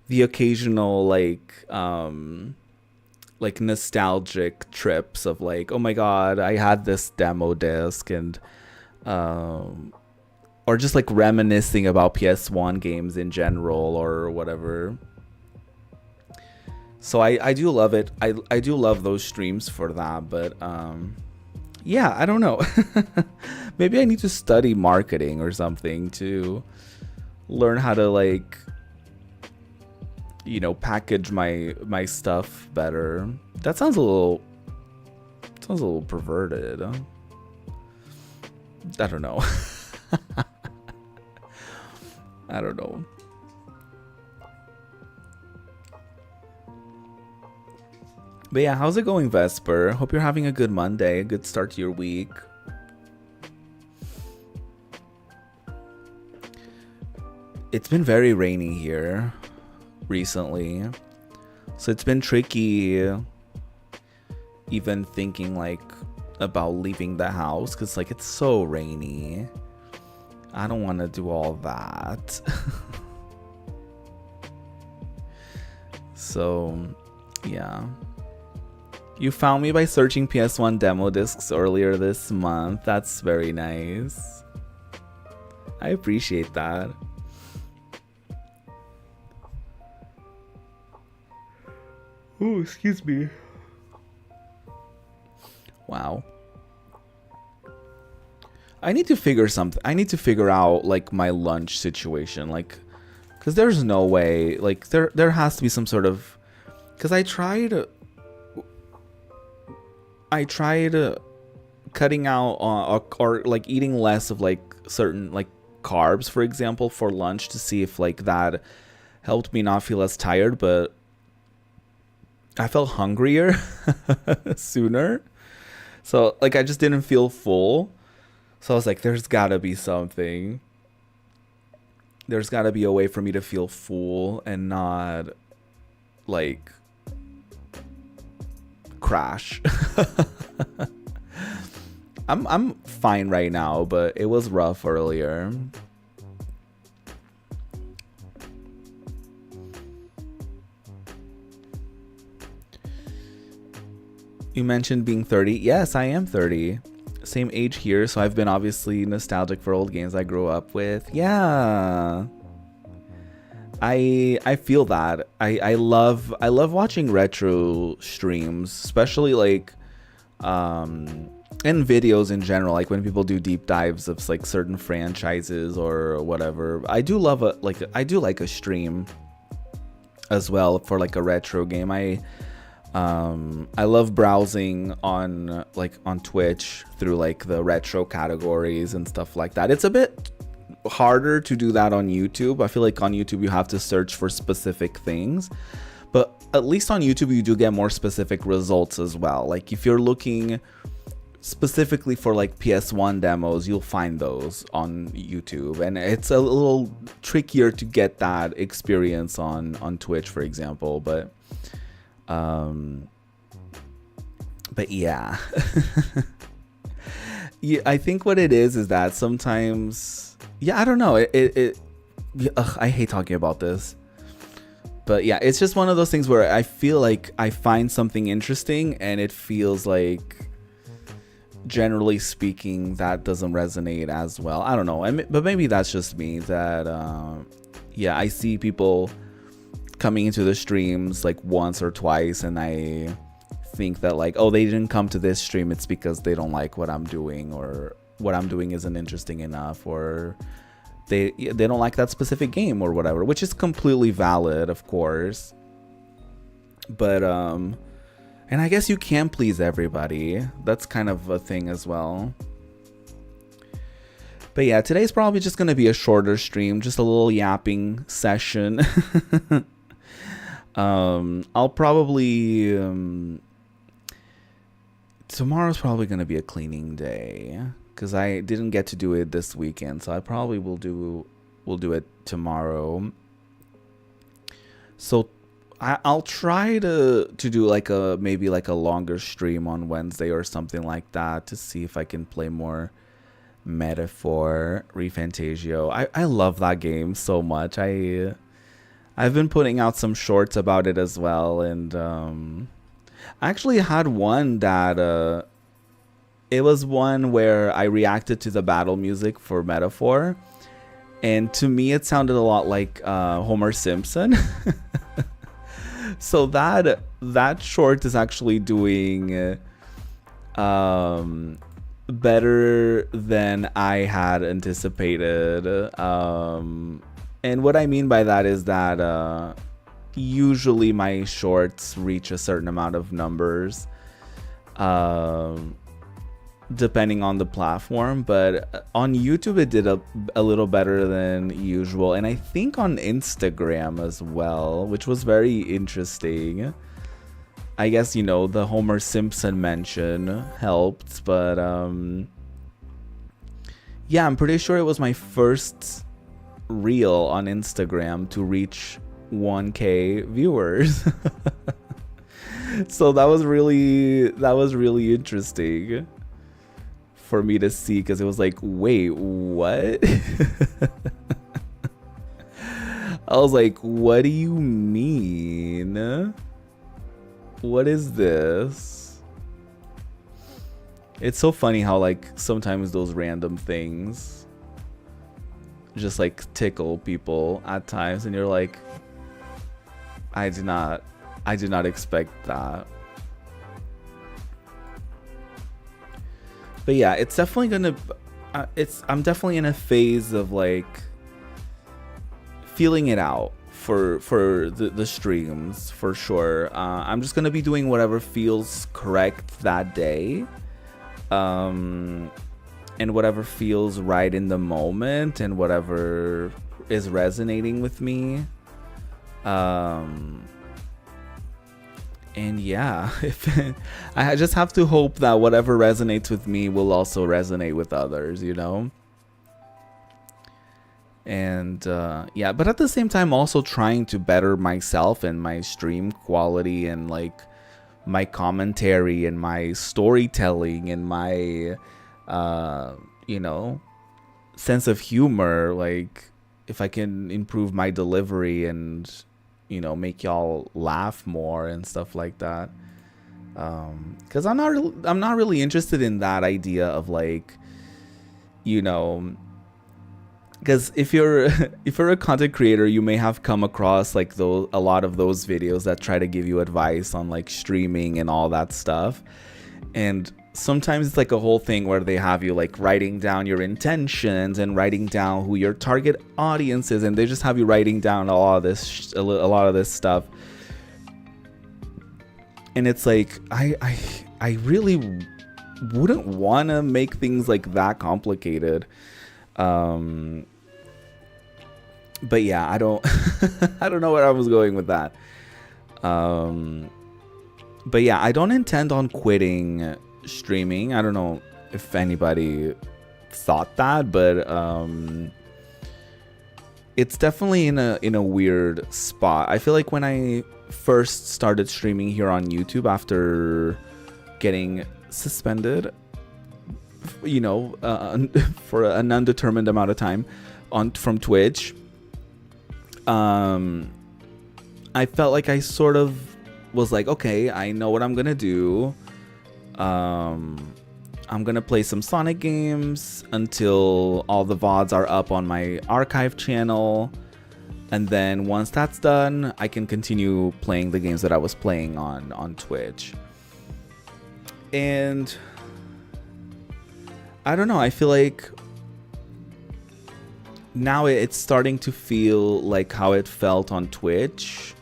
the occasional like nostalgic trips of like, oh my god, I had this demo disc, and or just like reminiscing about PS1 games in general or whatever. So I do love it. I do love those streams for that. But yeah, I don't know. Maybe I need to study marketing or something to learn how to like, package my stuff better. That sounds a little perverted. I don't know. I don't know. But yeah, how's it going, Vesper? Hope you're having a good Monday, a good start to your week. It's been very rainy here recently, so it's been tricky even thinking like about leaving the house, because like it's so rainy. I don't want to do all that. So yeah, you found me by searching PS1 demo discs earlier this month. That's very nice. I appreciate that. Oh, excuse me. Wow. I need to figure out like my lunch situation, like, because there's no way, like there has to be some sort of, because I tried cutting out or like eating less of like certain like carbs, for example, for lunch, to see if like that helped me not feel as tired, but I felt hungrier sooner. So like I just didn't feel full. So I was like, there's gotta be something. There's gotta be a way for me to feel full and not like crash. I'm fine right now, but it was rough earlier. You mentioned being 30. Yes, I am 30. Same age here, so I've been obviously nostalgic for old games I grew up with. Yeah. I feel that. I love watching retro streams, especially like and videos in general, like when people do deep dives of like certain franchises or whatever. I do love a stream as well for like a retro game. I love browsing on Twitch through like the retro categories and stuff like that. It's a bit harder to do that on YouTube. I feel like on YouTube you have to search for specific things, but at least on YouTube you do get more specific results as well. Like if you're looking specifically for like PS1 demos, you'll find those on YouTube, and it's a little trickier to get that experience on Twitch, for example. But yeah. Yeah, I think what it is that sometimes, yeah, I don't know, I hate talking about this, but yeah, it's just one of those things where I feel like I find something interesting and it feels like, generally speaking, that doesn't resonate as well. I don't know, but maybe that's just me, that yeah, I see people coming into the streams like once or twice, and I think that like, oh, they didn't come to this stream, it's because they don't like what I'm doing, or what I'm doing isn't interesting enough, or they don't like that specific game or whatever, which is completely valid, of course. But and I guess you can't please everybody. That's kind of a thing as well. But yeah, today's probably just gonna be a shorter stream, just a little yapping session. I'll probably tomorrow's probably gonna be a cleaning day because I didn't get to do it this weekend, so I probably will do it tomorrow. So I'll try to do like maybe like a longer stream on Wednesday or something like that to see if I can play more Metaphor ReFantazio. I love that game so much. I've been putting out some shorts about it as well, and I actually had one that it was one where I reacted to the battle music for Metaphor, and to me it sounded a lot like Homer Simpson. So that short is actually doing better than I had anticipated. And what I mean by that is that usually my shorts reach a certain amount of numbers depending on the platform, but on YouTube it did a little better than usual, and I think on Instagram as well, which was very interesting. I guess, you know, the Homer Simpson mention helped, but yeah, I'm pretty sure it was my first reel on Instagram to reach 1K viewers. So that was really interesting for me to see, because it was like, wait, what? I was like, what do you mean? What is this? It's so funny how like sometimes those random things just like tickle people at times, and you're like, I did not expect that. But yeah, it's definitely gonna I'm definitely in a phase of like feeling it out for the streams, for sure. I'm just gonna be doing whatever feels correct that day, and whatever feels right in the moment, and whatever is resonating with me. And yeah, I just have to hope that whatever resonates with me will also resonate with others, you know? And yeah, but at the same time also trying to better myself and my stream quality, and like my commentary and my storytelling and my you know, sense of humor. Like if I can improve my delivery and, you know, make y'all laugh more and stuff like that, because I'm not really interested in that idea of like, you know, because if you're a content creator, you may have come across like a lot of those videos that try to give you advice on like streaming and all that stuff, and sometimes it's like a whole thing where they have you like writing down your intentions and writing down who your target audience is, and they just have you writing down a lot of this stuff, and it's like I really wouldn't want to make things like that complicated. But yeah, I don't I don't know where I was going with that. But yeah, I don't intend on quitting streaming. I don't know if anybody thought that, but it's definitely in a weird spot. I feel like when I first started streaming here on YouTube after getting suspended, you know, for an undetermined amount of time from Twitch, I felt like I sort of was like, okay, I know what I'm gonna do. I'm gonna play some Sonic games until all the VODs are up on my archive channel, And then once that's done, I can continue playing the games that I was playing on Twitch. And I don't know, I feel like now it's starting to feel like how it felt on Twitch,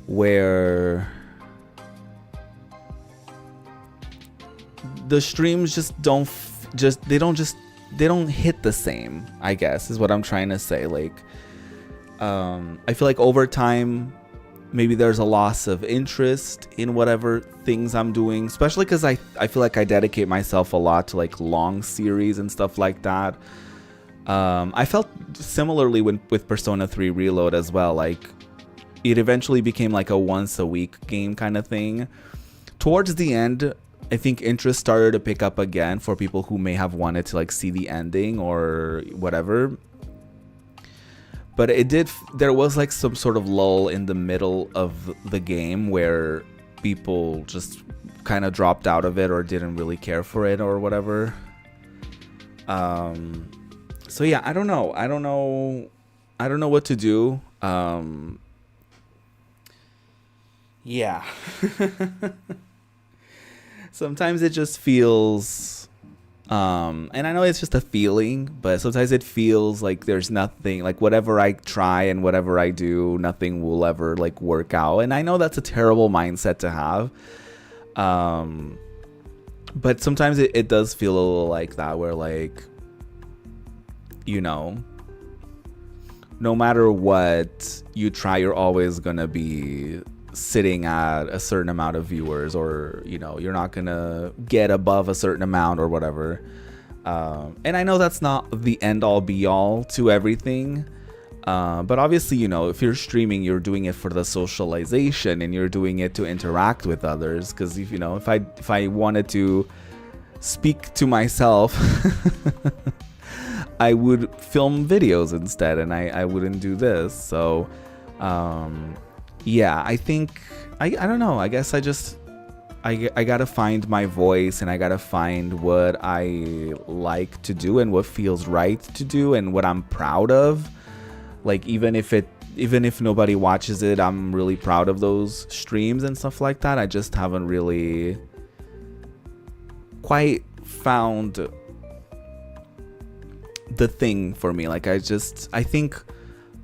where the streams just don't hit the same, I guess, is what I'm trying to say. Like, I feel like over time, maybe there's a loss of interest in whatever things I'm doing, especially because I feel like I dedicate myself a lot to like long series and stuff like that. I felt similarly with Persona 3 Reload as well. Like, it eventually became like a once a week game kind of thing. Towards the end, I think interest started to pick up again for people who may have wanted to like see the ending or whatever. But there was like some sort of lull in the middle of the game where people just kind of dropped out of it or didn't really care for it or whatever. So yeah, I don't know what to do. Yeah. Sometimes it just feels, and I know it's just a feeling, but sometimes it feels like there's nothing, like whatever I try and whatever I do, nothing will ever like work out. And I know that's a terrible mindset to have. But sometimes it does feel a little like that, where like, you know, no matter what you try, you're always gonna be sitting at a certain amount of viewers, or, you know, you're not gonna get above a certain amount or whatever. And I know that's not the end all be all to everything, but obviously, you know, if you're streaming, you're doing it for the socialization and you're doing it to interact with others. Because if, you know, if I wanted to speak to myself I would film videos instead, and I wouldn't do this. So yeah, I think I don't know, I guess I gotta find my voice, and I gotta find what I like to do and what feels right to do and what I'm proud of. Like, even if nobody watches it, I'm really proud of those streams and stuff like that. I just haven't really quite found the thing for me. Like, I think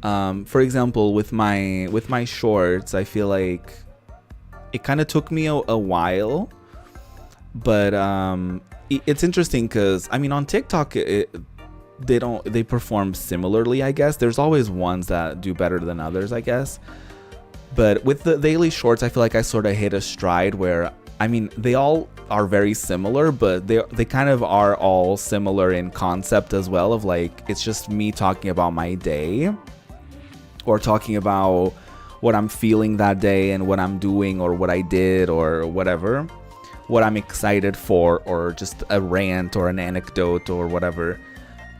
for example, with my shorts, I feel like it kind of took me a while, but it's interesting because, I mean, on TikTok they perform similarly, I guess. There's always ones that do better than others, I guess. But with the daily shorts, I feel like I sort of hit a stride where, I mean, they all are very similar, but they kind of are all similar in concept as well, of like, it's just me talking about my day, or talking about what I'm feeling that day and what I'm doing or what I did or whatever, what I'm excited for, or just a rant or an anecdote or whatever.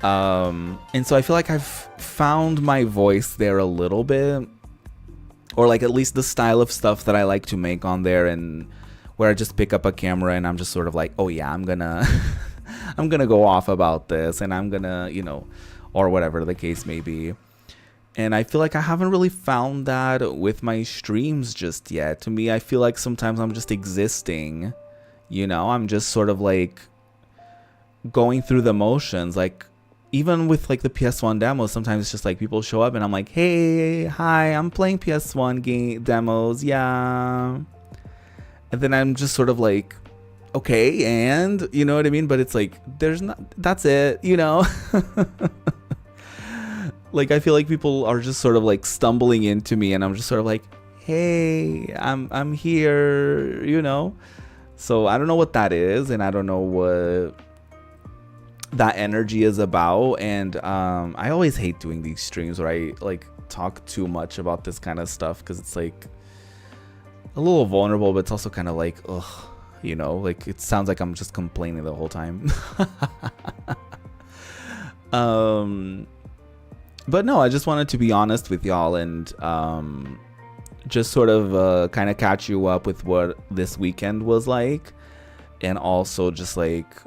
And so I feel like I've found my voice there a little bit, or like at least the style of stuff that I like to make on there, and where I just pick up a camera and I'm just sort of like, oh yeah, I'm gonna go off about this, and I'm gonna, you know, or whatever the case may be. And I feel like I haven't really found that with my streams just yet. To me, I feel like sometimes I'm just existing, you know, I'm just sort of like going through the motions. Like, even with like the PS1 demos, sometimes it's just like people show up and I'm like, hey, hi, I'm playing PS1 game demos, yeah. And then I'm just sort of like, okay, and, you know what I mean? But it's like, that's it, you know? Like, I feel like people are just sort of like stumbling into me, and I'm just sort of like, hey, I'm here, you know? So I don't know what that is, and I don't know what that energy is about. And I always hate doing these streams where I like talk too much about this kind of stuff, because it's like a little vulnerable, but it's also kind of like, ugh, you know, like it sounds like I'm just complaining the whole time. But no, I just wanted to be honest with y'all, and just sort of kind of catch you up with what this weekend was like, and also just like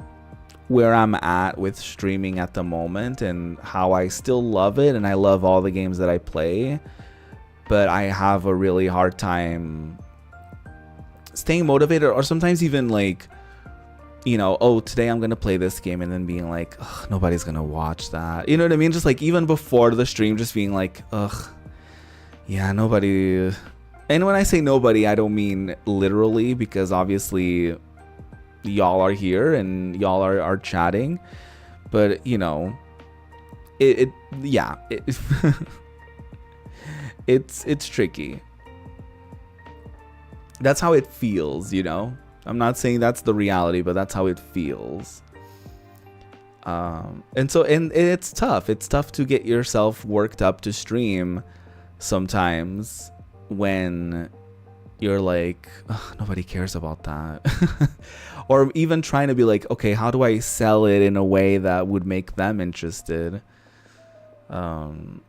where I'm at with streaming at the moment and how I still love it and I love all the games that I play, but I have a really hard time staying motivated, or sometimes even like, you know, oh, today I'm gonna play this game, and then being like, ugh, nobody's gonna watch that. You know what I mean? Just like even before the stream, just being like, ugh, yeah, nobody. And when I say nobody, I don't mean literally, because obviously y'all are here and y'all are chatting, but you know, yeah, it's tricky. That's how it feels, you know. I'm not saying that's the reality, but that's how it feels. And so, and it's tough. It's tough to get yourself worked up to stream sometimes when you're like, nobody cares about that. Or even trying to be like, okay, how do I sell it in a way that would make them interested? And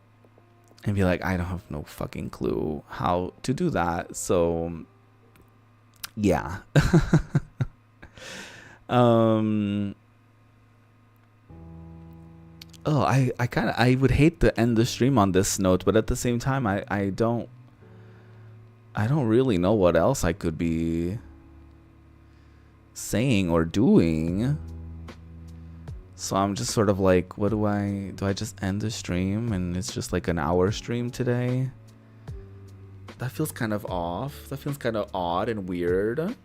be like, I don't have no fucking clue how to do that. So yeah. I would hate to end the stream on this note, but at the same time, I don't really know what else I could be saying or doing. So I'm just sort of like, what do I just end the stream and it's just like an hour stream today? That feels kind of off. That feels kind of odd and weird.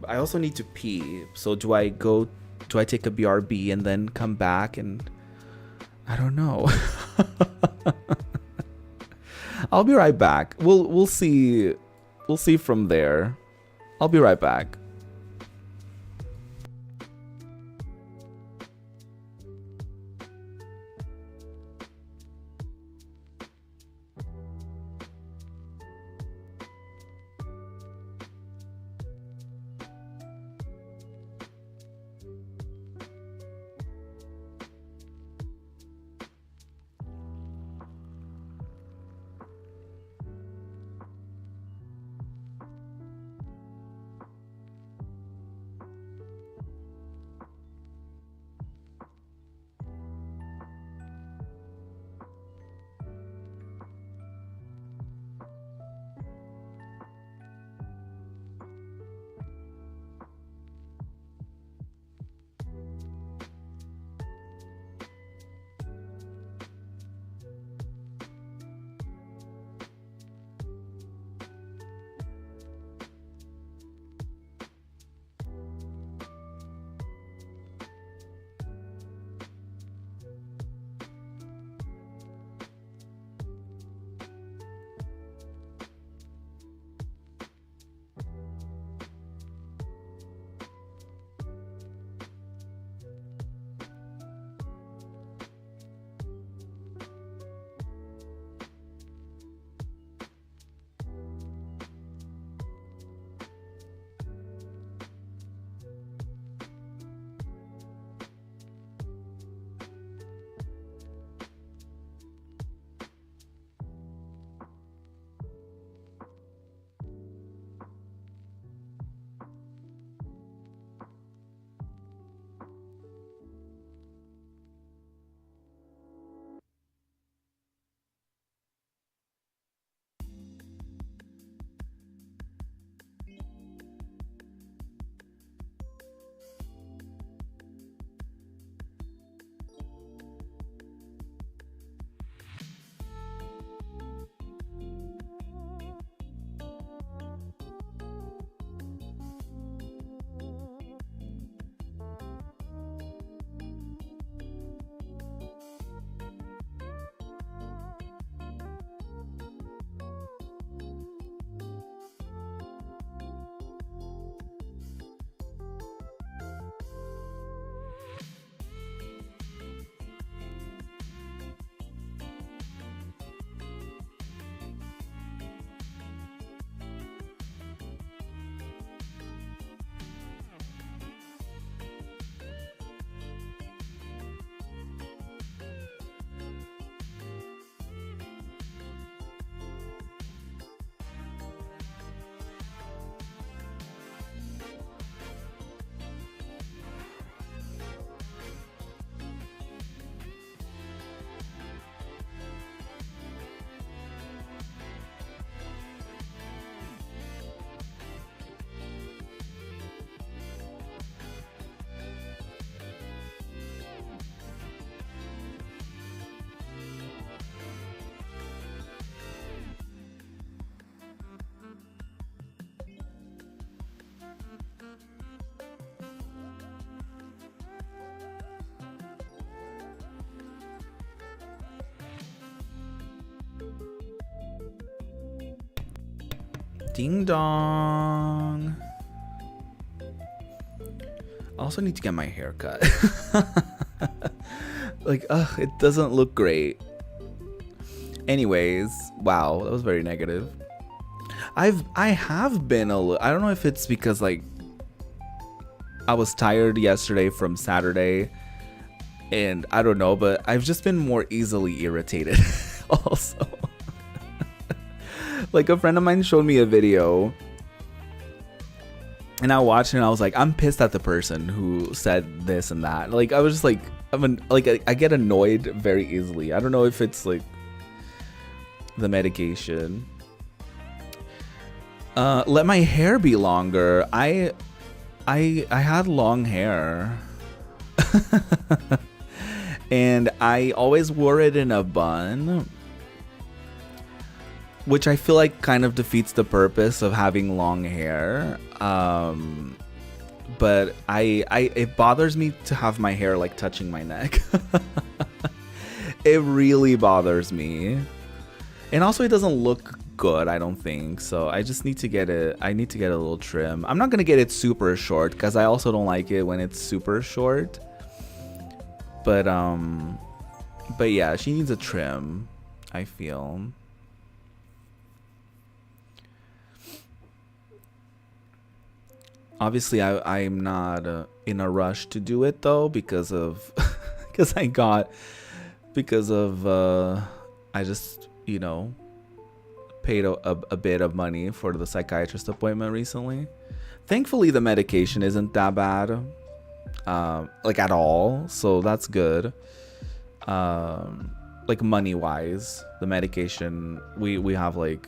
But I also need to pee. So do I take a BRB and then come back? And I don't know. I'll be right back. We'll see. We'll see from there. I'll be right back. Ding dong. I also need to get my hair cut. Like, it doesn't look great. Anyways, wow, that was very negative. I have been a little, I don't know if it's because like I was tired yesterday from Saturday, and I don't know, but I've just been more easily irritated also. Like, a friend of mine showed me a video and I watched it and I was like, I'm pissed at the person who said this and that. Like, I was just like, I get annoyed very easily. I don't know if it's like the medication. Let my hair be longer. I had long hair. And I always wore it in a bun, which I feel like kind of defeats the purpose of having long hair. But it bothers me to have my hair like touching my neck. It really bothers me. And also it doesn't look good, I don't think. So I just need to get it. I need to get a little trim. I'm not gonna get it super short because I also don't like it when it's super short. But yeah, she needs a trim, I feel. Obviously, I'm not in a rush to do it though because of I just, you know, paid a bit of money for the psychiatrist appointment recently. Thankfully, the medication isn't that bad, like at all. So that's good. Like money wise, the medication, we have like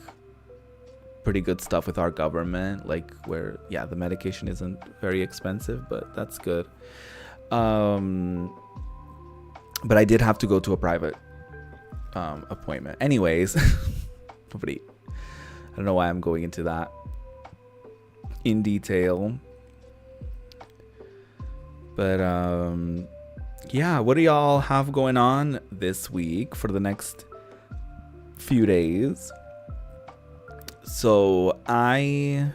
pretty good stuff with our government, like where, yeah, the medication isn't very expensive, but that's good. But I did have to go to a private appointment. Anyways, I don't know why I'm going into that in detail. But yeah, what do y'all have going on this week for the next few days? So I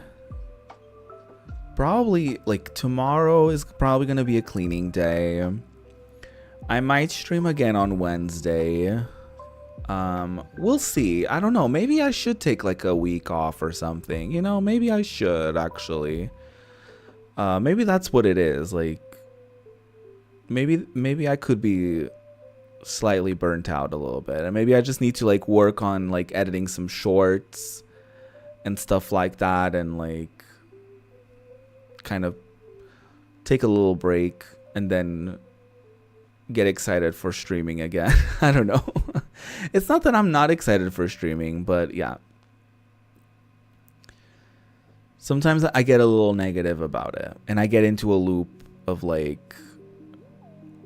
probably, like, tomorrow is probably gonna be a cleaning day. I might stream again on Wednesday. We'll see. I don't know. Maybe I should take like a week off or something. You know, maybe I should actually. Maybe that's what it is. Like, maybe I could be slightly burnt out a little bit, and maybe I just need to like work on like editing some shorts and stuff like that, and like kind of take a little break and then get excited for streaming again. I don't know. It's not that I'm not excited for streaming, but yeah. Sometimes I get a little negative about it and I get into a loop of like,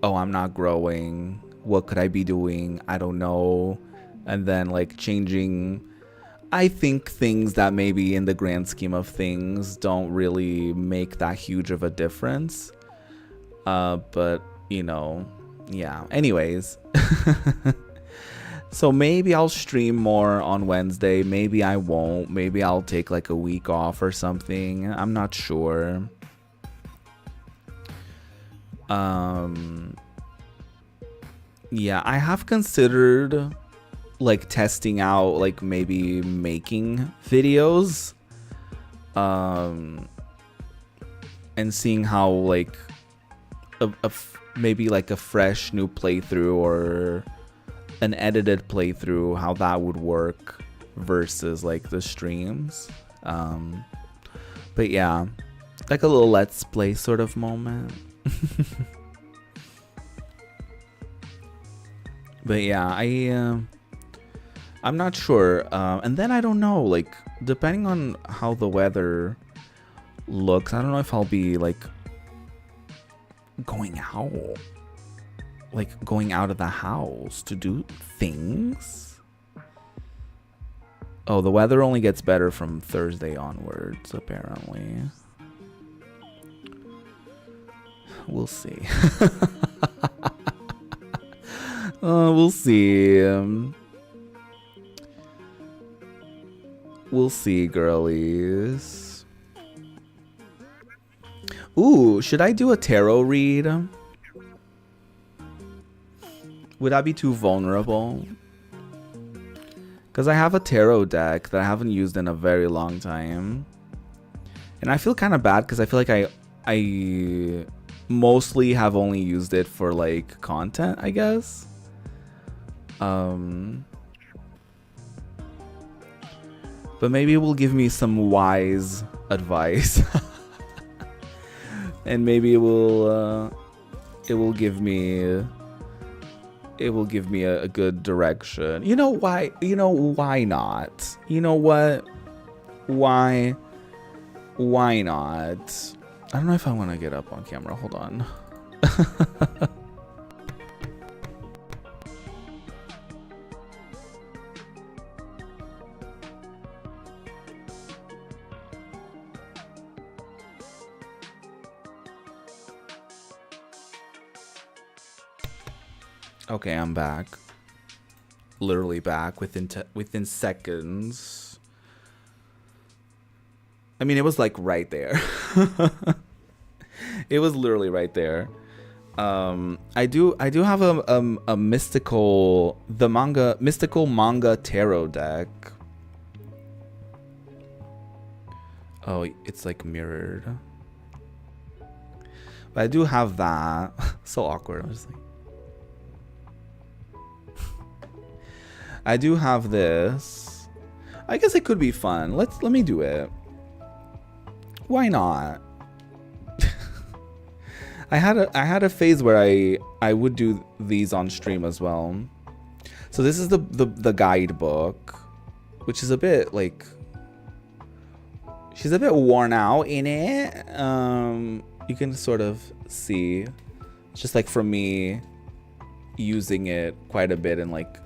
oh, I'm not growing. What could I be doing? I don't know. And then like changing, I think, things that maybe in the grand scheme of things don't really make that huge of a difference. But, you know, yeah. Anyways. So maybe I'll stream more on Wednesday. Maybe I won't. Maybe I'll take like a week off or something. I'm not sure. Yeah, I have considered like testing out like maybe making videos and seeing how like maybe like a fresh new playthrough or an edited playthrough, how that would work versus like the streams. But yeah, like a little let's play sort of moment. But yeah, I'm not sure. And then I don't know, like depending on how the weather looks, I don't know if I'll be like going out of the house to do things. Oh, the weather only gets better from Thursday onwards, apparently. We'll see. We'll see. We'll see, girlies. Ooh, should I do a tarot read? Would I be too vulnerable? Because I have a tarot deck that I haven't used in a very long time. And I feel kind of bad because I feel like I mostly have only used it for like content, I guess. But maybe it will give me some wise advice. And maybe it will give me a good direction. You know why? You know why not? You know what? Why not? I don't know if I want to get up on camera. Hold on. Okay, I'm back. Literally back within seconds. I mean, it was like right there. It was literally right there. I do have a mystical manga tarot deck. Oh, it's like mirrored. But I do have that. So awkward. I'm just like, I do have this. I guess it could be fun. Let me do it. Why not? I had a phase where I would do these on stream as well. So this is the guidebook, which is a bit like, she's a bit worn out in it. You can sort of see, it's just like from me using it quite a bit and like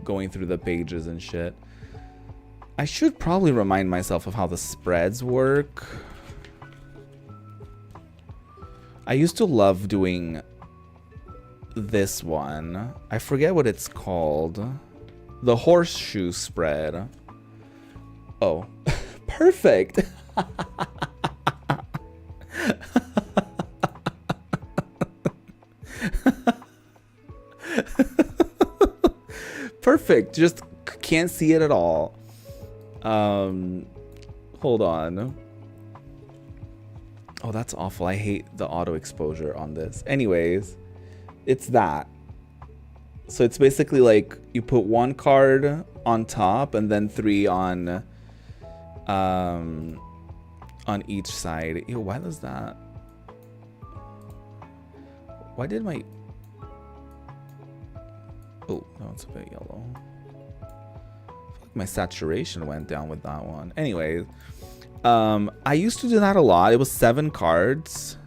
going through the pages and shit. I should probably remind myself of how the spreads work. I used to love doing this one. I forget what it's called. The horseshoe spread. Oh, perfect. Perfect. Just can't see it at all. Hold on. Oh, that's awful. I hate the auto exposure on this. Anyways, it's that. So it's basically like you put one card on top and then 3 on each side. Ew, why does that? Why did my... Oh, no, it's a bit yellow. I feel like my saturation went down with that one. Anyways, I used to do that a lot. It was 7 cards.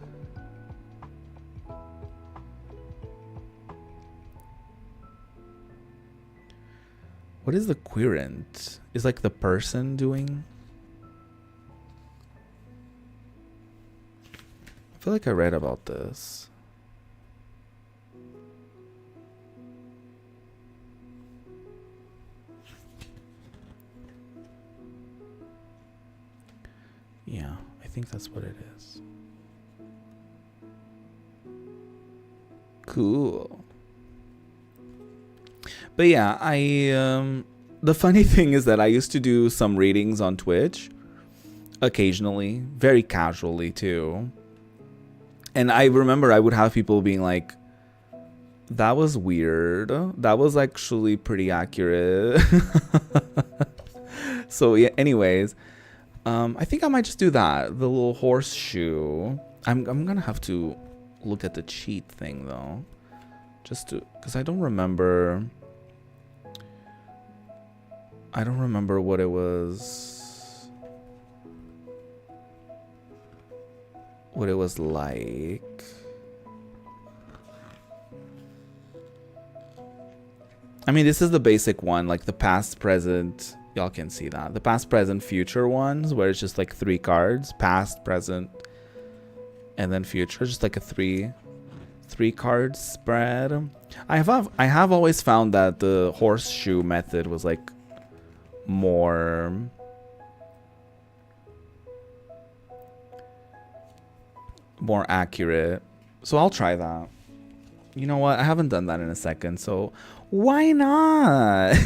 What is the querent? Is like the person doing? I feel like I read about this. Yeah, I think that's what it is. Cool. But yeah, the funny thing is that I used to do some readings on Twitch occasionally, very casually too. And I remember I would have people being like, that was weird. That was actually pretty accurate. So yeah, anyways, I think I might just do that. The little horseshoe. I'm gonna have to look at the cheat thing though. Just to, because I don't remember what it was. What it was like. I mean, this is the basic one, like the past, present. Y'all can see that. The past, present, future ones, where it's just like 3 cards. Past, present, and then future. Just like a three card spread. I have always found that the horseshoe method was like more more accurate. So I'll try that. You know what? I haven't done that in a second, so why not?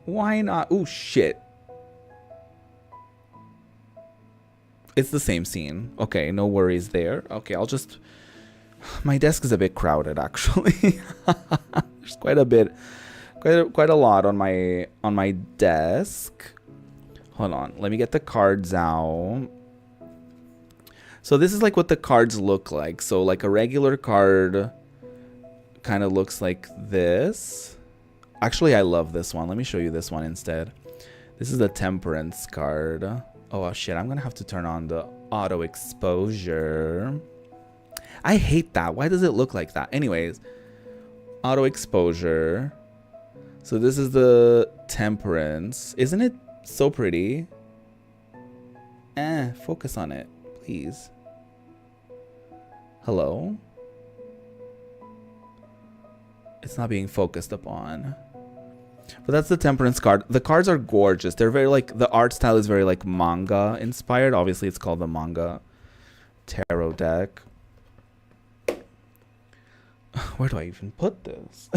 Why not? Oh, shit. It's the same scene. Okay, no worries there. Okay, I'll just... My desk is a bit crowded, actually. There's quite a bit... Quite a lot on my desk. Hold on. Let me get the cards out. So this is like what the cards look like. So like a regular card kind of looks like this. Actually, I love this one. Let me show you this one instead. This is the Temperance card. Oh, shit. I'm going to have to turn on the auto exposure. I hate that. Why does it look like that? Anyways, auto exposure. So this is the Temperance. Isn't it so pretty? Focus on it, please. Hello? It's not being focused upon. But that's the Temperance card. The cards are gorgeous. They're very like, the art style is very like manga inspired. Obviously it's called the manga tarot deck. Where do I even put this?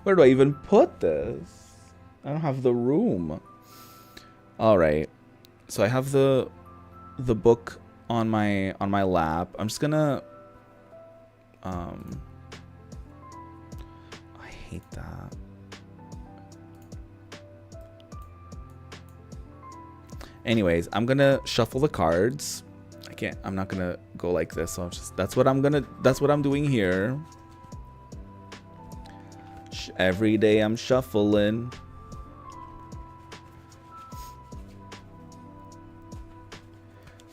Where do I even put this? I don't have the room. All right. So I have the book on my lap. I'm just gonna I hate that. Anyways, I'm gonna shuffle the cards. I'm not gonna go like this, so that's what I'm doing here. Every day I'm shuffling.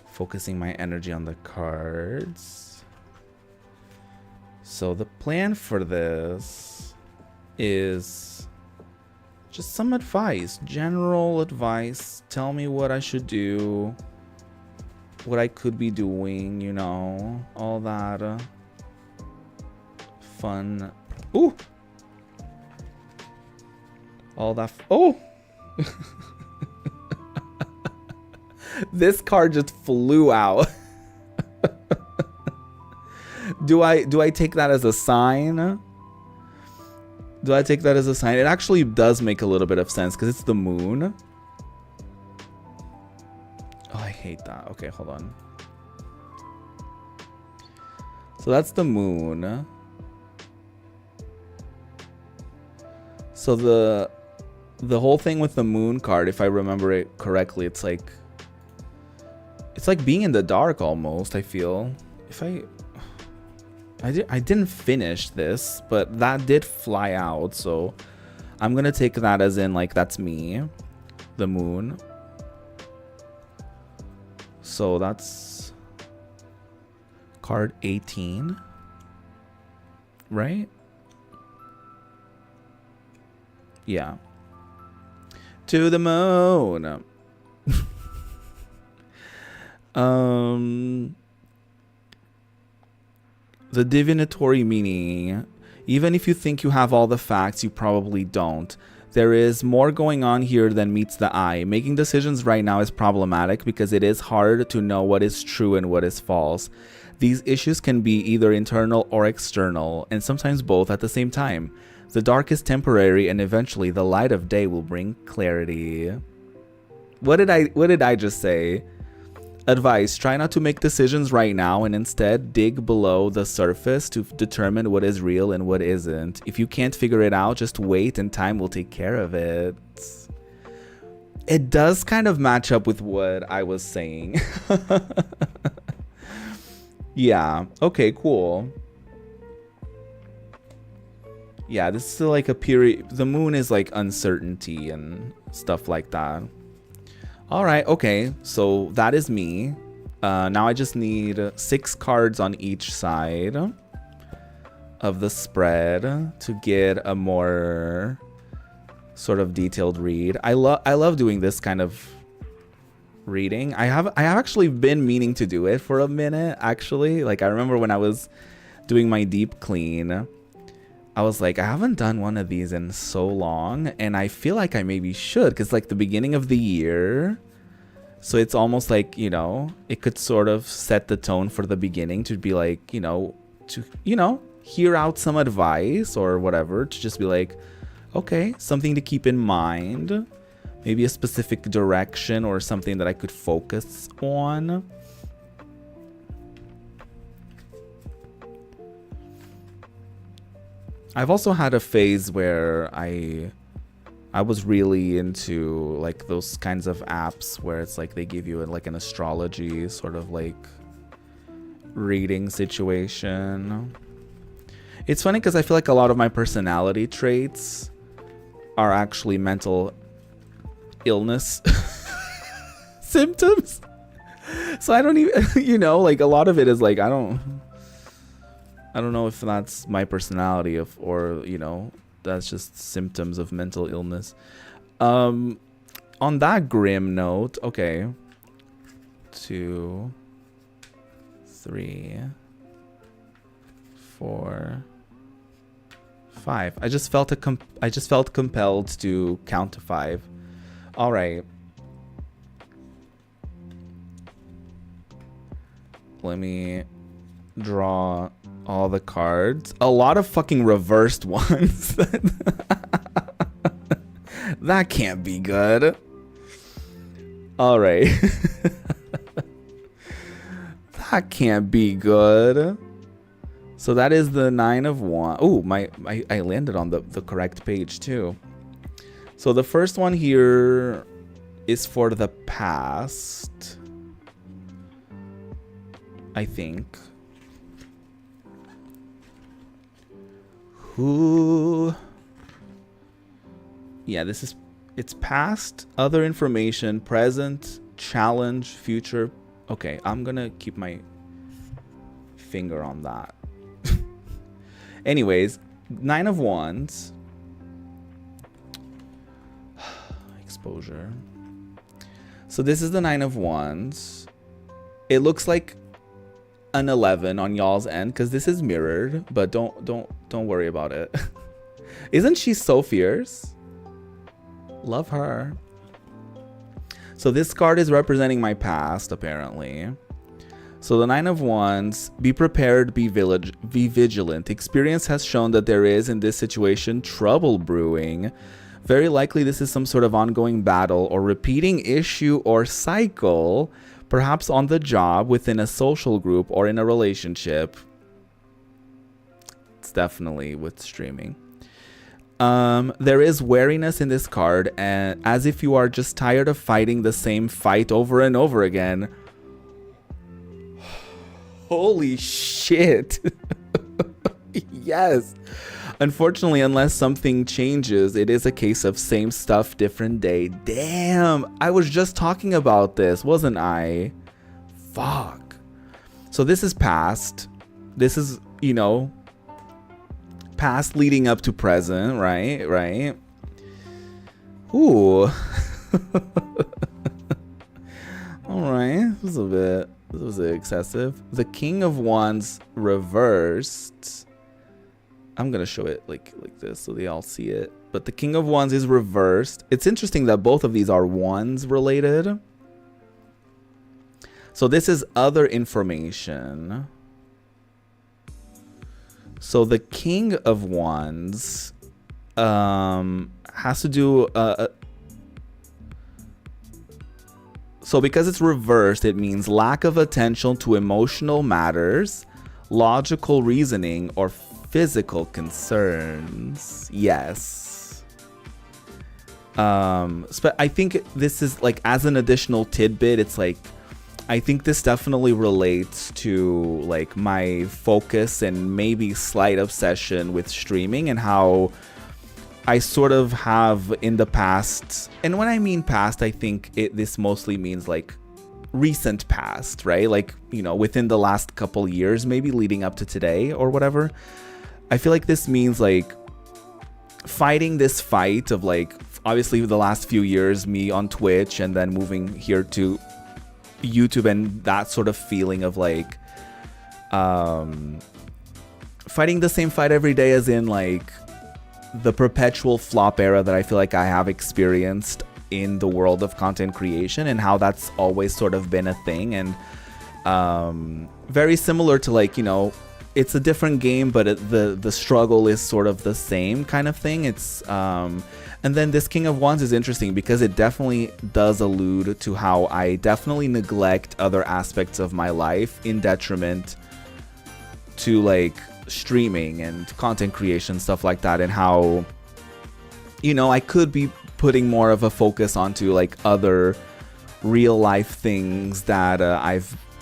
Focusing my energy on the cards. So the plan for this is just some advice, general advice. Tell me what I should do, what I could be doing, you know, all that fun. Ooh! All that. Oh! This card just flew out. Do I take that as a sign? Do I take that as a sign? It actually does make a little bit of sense because it's the moon. Oh, I hate that. Okay, hold on. So that's the moon. So the whole thing with the moon card, if I remember it correctly, it's like being in the dark almost, I feel. If I didn't finish this, but that did fly out, so I'm gonna take that as in like that's me, the moon. So that's card 18, right? Yeah. To the moon. The divinatory meaning. Even if you think you have all the facts, you probably don't. There is more going on here than meets the eye. Making decisions right now is problematic because it is hard to know what is true and what is false. These issues can be either internal or external, and sometimes both at the same time. The dark is temporary, and eventually the light of day will bring clarity. What did I just say? Advice: try not to make decisions right now and instead dig below the surface to determine what is real and what isn't. If you can't figure it out, just wait and time will take care of it. It does kind of match up with what I was saying. Yeah. Okay, cool. Yeah, this is like a period. The moon is like uncertainty and stuff like that. All right. Okay. So that is me. Now I just need 6 cards on each side of the spread to get a more sort of detailed read. I love doing this kind of reading. I have actually been meaning to do it for a minute, actually. Like, I remember when I was doing my deep clean, I was like, I haven't done one of these in so long, and I feel like I maybe should, because like the beginning of the year, So it's almost like, it could sort of set the tone for the beginning to be like, hear out some advice or whatever, to just be like, okay, something to keep in mind, maybe a specific direction or something that I could focus on. I've also had a phase where I was really into like those kinds of apps where it's like they give you like an astrology sort of like reading situation. It's funny because I feel like a lot of my personality traits are actually mental illness symptoms. So I don't even, like a lot of it is like, I don't know if that's my personality or that's just symptoms of mental illness. On that grim note, okay. 2, 3, 4, 5. I just felt compelled to count to 5. All right. Let me draw all the cards. A lot of fucking reversed ones. That can't be good. All right. That can't be good. So that is the 9 of Wands. Oh, I landed on the correct page too. So the first one here is for the past, I think. Yeah, it's past, other information, present, challenge, future. Okay, I'm gonna keep my finger on that. Anyways, 9 of Wands. Exposure. So this is the 9 of Wands. It looks like an 11 on y'all's end because this is mirrored, but don't worry about it. Isn't she so fierce? Love her. So this card is representing my past, apparently. So the 9 of Wands, be prepared, be vigilant. Experience has shown that there is, in this situation, trouble brewing. Very likely this is some sort of ongoing battle or repeating issue or cycle, perhaps on the job, within a social group, or in a relationship. It's definitely with streaming. There is wariness in this card, and as if you are just tired of fighting the same fight over and over again. Holy shit. Yes. Unfortunately, unless something changes, it is a case of same stuff, different day. Damn, I was just talking about this, wasn't I? Fuck. So this is past. This is, past leading up to present, right? Right. Ooh. All right. This was excessive. The King of Wands reversed. I'm gonna show it like this so they all see it. But the King of Wands is reversed. It's interesting that both of these are wands related. So this is other information. So the King of Wands has to do so because it's reversed, it means lack of attention to emotional matters, logical reasoning, or physical concerns. Yes. But I think this is like, as an additional tidbit, it's like, I think this definitely relates to like my focus and maybe slight obsession with streaming, and how I sort of have in the past, and when I mean past, I think this mostly means like recent past, right? Like, within the last couple years, maybe leading up to today or whatever. I feel like this means like fighting this fight of like, obviously the last few years, me on Twitch and then moving here to YouTube, and that sort of feeling of like fighting the same fight every day, as in like the perpetual flop era that I feel like I have experienced in the world of content creation and how that's always sort of been a thing. And very similar to, like, you know, it's a different game, but the struggle is sort of the same kind of thing. It's and then this King of Wands is interesting because it definitely does allude to how I definitely neglect other aspects of my life in detriment to, like, streaming and content creation, stuff like that, and how, you know, I could be putting more of a focus onto, like, other real life things that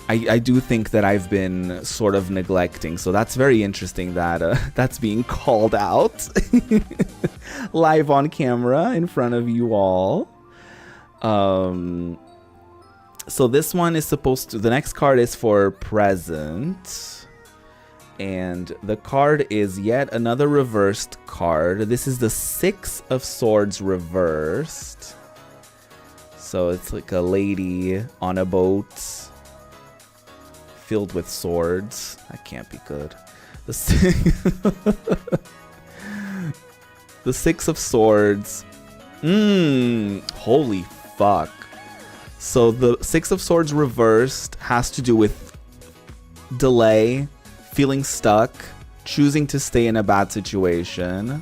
I do think that I've been sort of neglecting. So that's very interesting that that's being called out live on camera in front of you all. So this one is supposed to, the next card is for present. And the card is yet another reversed card. This is the Six of Swords reversed. So it's like a lady on a boat filled with swords. That can't be good. The Six of Swords. Holy fuck. So the Six of Swords reversed has to do with delay, feeling stuck, choosing to stay in a bad situation.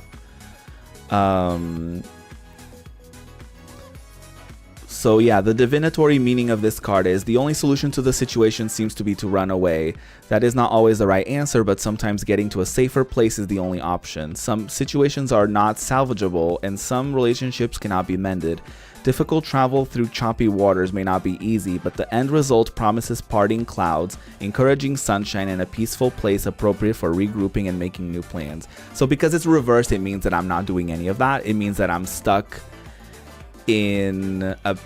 So yeah, the divinatory meaning of this card is the only solution to the situation seems to be to run away. That is not always the right answer, but sometimes getting to a safer place is the only option. Some situations are not salvageable, and some relationships cannot be mended. Difficult travel through choppy waters may not be easy, but the end result promises parting clouds, encouraging sunshine, and a peaceful place appropriate for regrouping and making new plans. So because it's reversed, it means that I'm not doing any of that. It means that I'm stuck in a,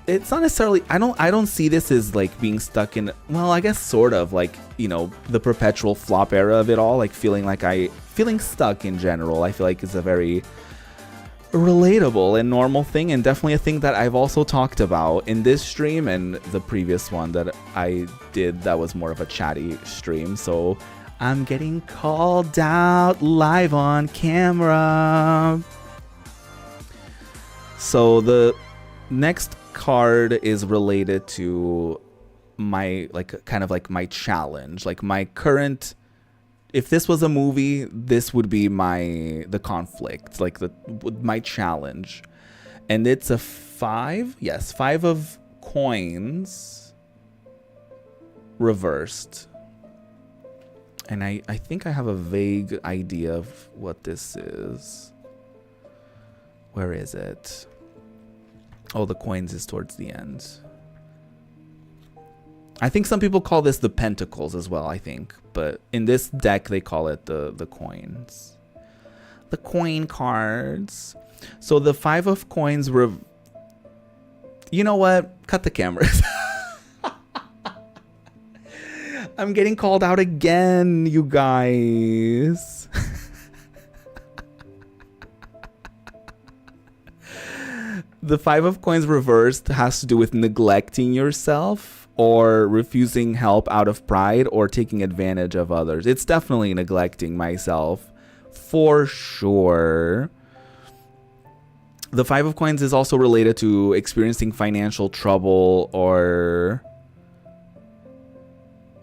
it's not necessarily, I don't see this as like being stuck in, well, I guess sort of like, you know, the perpetual flop era of it all, like feeling stuck in general. I feel like it's a very relatable and normal thing, and definitely a thing that I've also talked about in this stream and the previous one that I did that was more of a chatty stream. So I'm getting called out live on camera. So the next card is related to my, like, kind of like my challenge, like my current, if this was a movie, this would be the conflict, like my challenge. And it's a 5, yes, 5 of coins reversed. And I think I have a vague idea of what this is. Where is it? Oh, the coins is towards the end. I think some people call this the pentacles as well, I think. But in this deck, they call it the coins. The coin cards. So the 5 of coins were... You know what? Cut the cameras. I'm getting called out again, you guys. The 5 of coins reversed has to do with neglecting yourself or refusing help out of pride or taking advantage of others. It's definitely neglecting myself for sure. The 5 of coins is also related to experiencing financial trouble or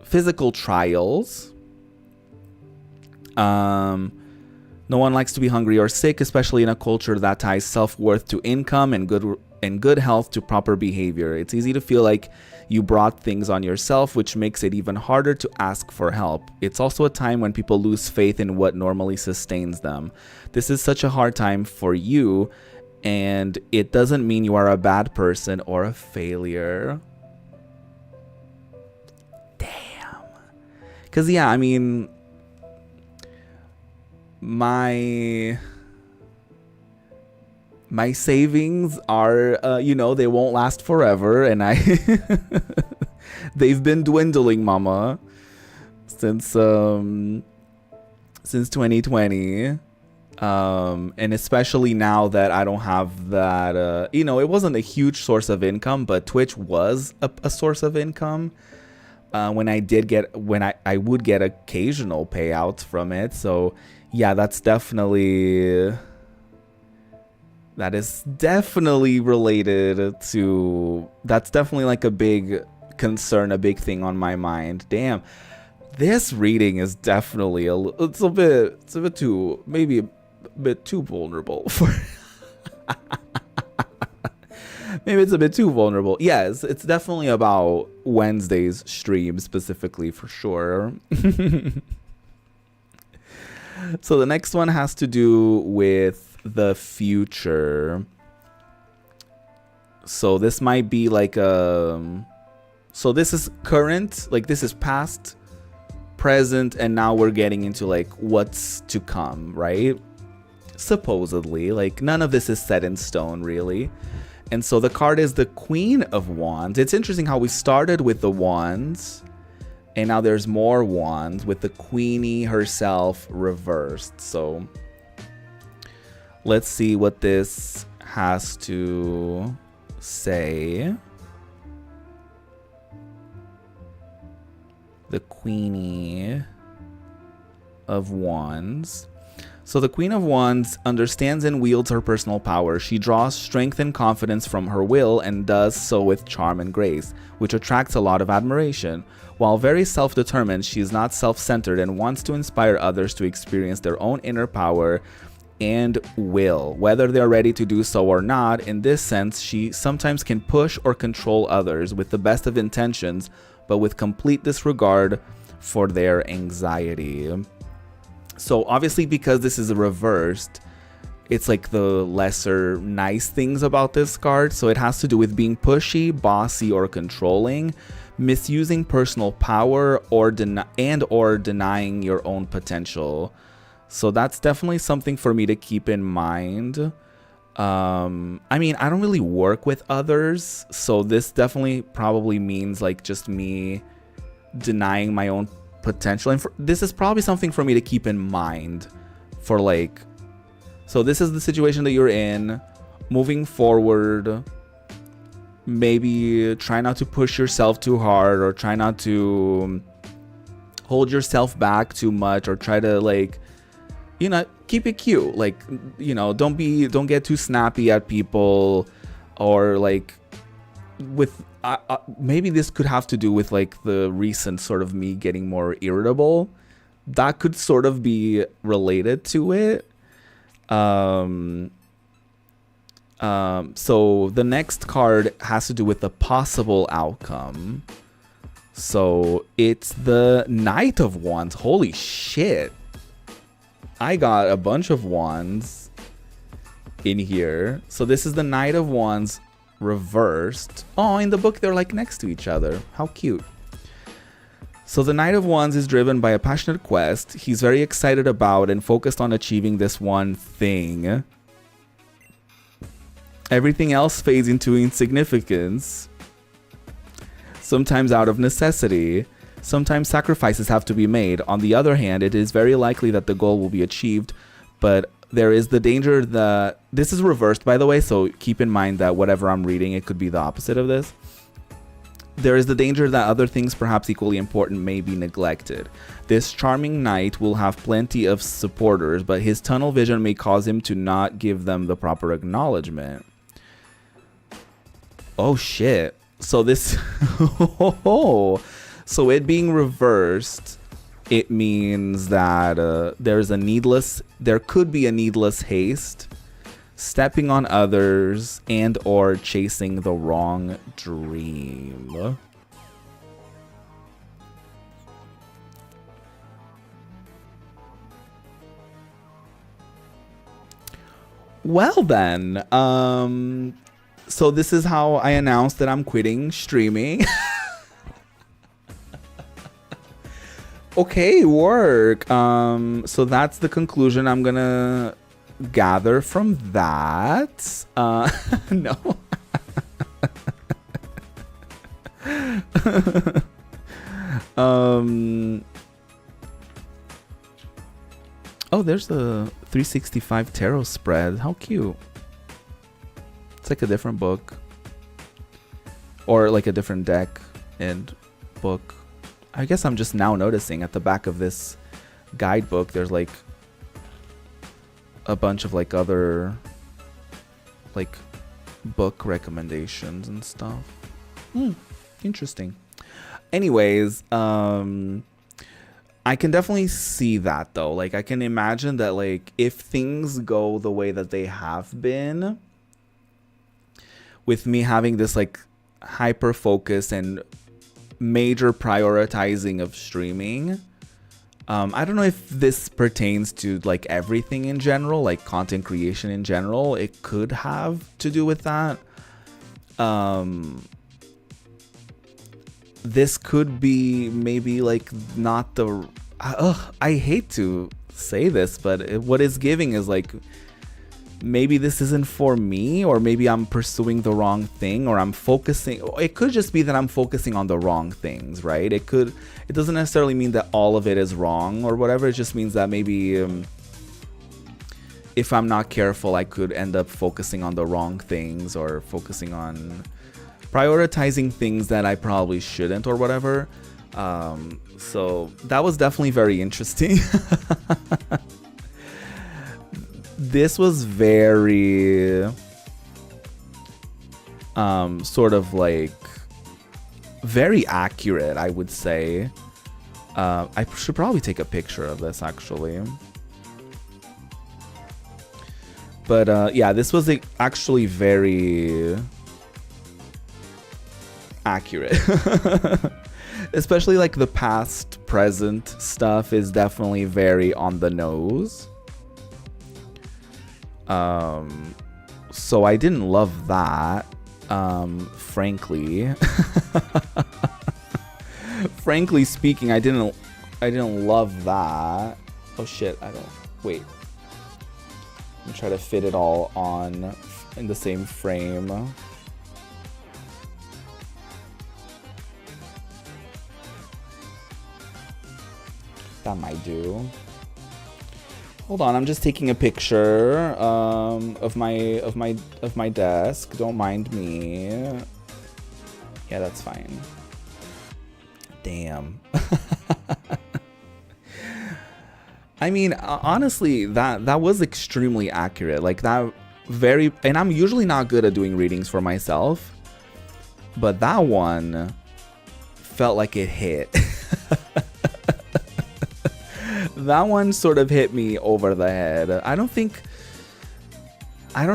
physical trials. No one likes to be hungry or sick, especially in a culture that ties self-worth to income and good health to proper behavior. It's easy to feel like you brought things on yourself, which makes it even harder to ask for help. It's also a time when people lose faith in what normally sustains them. This is such a hard time for you, and it doesn't mean you are a bad person or a failure. Damn. Because, yeah, I mean... My savings are, you know, they won't last forever, and they've been dwindling, mama, since 2020, and especially now that I don't have that, you know, it wasn't a huge source of income, but Twitch was a source of income. When I would get occasional payouts from it, so. Yeah, that's definitely That is definitely related to, that's definitely like a big concern, a big thing on my mind. Damn, this reading is definitely it's a bit too, maybe a bit too vulnerable for maybe it's a bit too vulnerable. Yes, it's definitely about Wednesday's stream specifically, for sure. So the next one has to do with the future. So this might be like so this is current, like this is past, present, and now we're getting into like what's to come, right? Supposedly, like none of this is set in stone really. And so the card is the Queen of Wands. It's interesting how we started with the Wands, and now there's more Wands with the Queenie herself reversed. So let's see what this has to say. The Queenie of Wands. So the Queen of Wands understands and wields her personal power. She draws strength and confidence from her will and does so with charm and grace, which attracts a lot of admiration. While very self-determined, she is not self-centered and wants to inspire others to experience their own inner power and will, whether they're ready to do so or not. In this sense, she sometimes can push or control others with the best of intentions, but with complete disregard for their anxiety. So obviously, because this is reversed, it's like the lesser nice things about this card. So it has to do with being pushy, bossy, or controlling, misusing personal power, or denying your own potential. So that's definitely something for me to keep in mind. I mean, I don't really work with others, so this definitely probably means like just me denying my own potential. And this is probably something for me to keep in mind for like, so this is the situation that you're in. Moving forward, maybe try not to push yourself too hard, or try not to hold yourself back too much, or try to like, you know, keep it cute. Like, you know, don't get too snappy at people, or like with maybe this could have to do with like the recent sort of me getting more irritable. That could sort of be related to it. So the next card has to do with the possible outcome. So it's the Knight of Wands. Holy shit. I got a bunch of wands in here. So this is the Knight of Wands reversed. Oh, in the book they're like next to each other. How cute. So the Knight of Wands is driven by a passionate quest. He's very excited about and focused on achieving this one thing. Everything else fades into insignificance. Sometimes out of necessity. Sometimes sacrifices have to be made. On the other hand, it is very likely that the goal will be achieved, but there is the danger that this is reversed, by the way, so keep in mind that whatever I'm reading, it could be the opposite of this. There is the danger that other things perhaps equally important may be neglected. This charming knight will have plenty of supporters, but his tunnel vision may cause him to not give them the proper acknowledgement. Oh shit. So this so it being reversed, it means that there could be a needless haste, stepping on others, and or chasing the wrong dream. Well then, so this is how I announced that I'm quitting streaming. Okay, work. So that's the conclusion I'm gonna gather from that. No. Oh, there's the 365 tarot spread. How cute. It's like a different book. Or like a different deck and book. I guess I'm just now noticing at the back of this guidebook, there's like a bunch of like other like book recommendations and stuff. Interesting. Anyways, I can definitely see that though. Like I can imagine that like if things go the way that they have been, with me having this like hyper focus and major prioritizing of streaming, I don't know if this pertains to like everything in general, like content creation in general. It could have to do with that. This could be maybe like not the, I hate to say this, but what it's giving is like, maybe this isn't for me, or maybe I'm pursuing the wrong thing, or I'm focusing. It could just be that I'm focusing on the wrong things, right? It doesn't necessarily mean that all of it is wrong or whatever. It just means that maybe if I'm not careful, I could end up focusing on the wrong things, or focusing on prioritizing things that I probably shouldn't or whatever. So that was definitely very interesting. This was very sort of like very accurate, I would say. I should probably take a picture of this actually. But yeah, this was actually very accurate. Especially like the past present stuff is definitely very on the nose. So I didn't love that, frankly. Frankly speaking, I didn't love that. Oh shit, wait. Let me try to fit it all on in the same frame. That might do. Hold on, I'm just taking a picture of my desk. Don't mind me. Yeah, that's fine. Damn. I mean, honestly, that was extremely accurate. Like that and I'm usually not good at doing readings for myself, but that one felt like it hit. That one sort of hit me over the head. I don't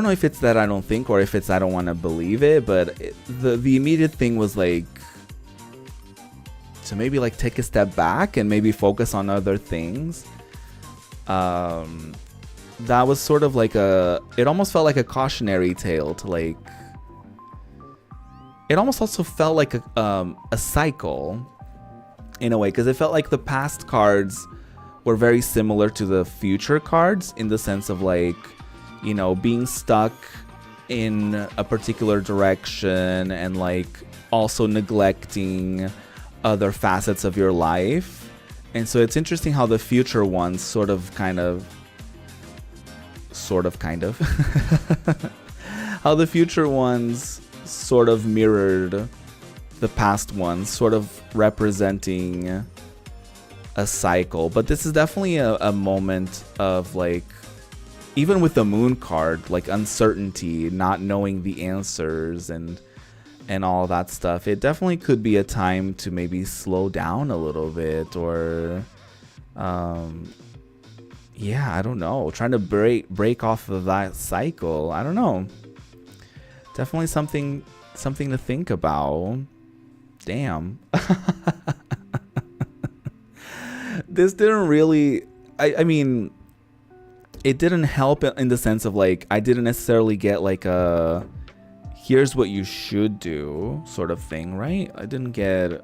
know if it's that I don't think, or if it's I don't want to believe it, but the immediate thing was like to maybe like take a step back and maybe focus on other things. That was sort of like it almost felt like a cautionary tale to like, it almost also felt like a cycle in a way, because it felt like the past cards were very similar to the future cards in the sense of like, you know, being stuck in a particular direction and like also neglecting other facets of your life. And so it's interesting how the future ones sort of kind of how the future ones sort of mirrored the past ones, sort of representing a cycle. But this is definitely a moment of like, even with the moon card, like uncertainty, not knowing the answers and all that stuff. It definitely could be a time to maybe slow down a little bit, or yeah, I don't know, trying to break off of that cycle. I don't know, definitely something to think about. Damn. This didn't really, I mean, it didn't help in the sense of like, I didn't necessarily get like a here's what you should do sort of thing, right? I didn't get,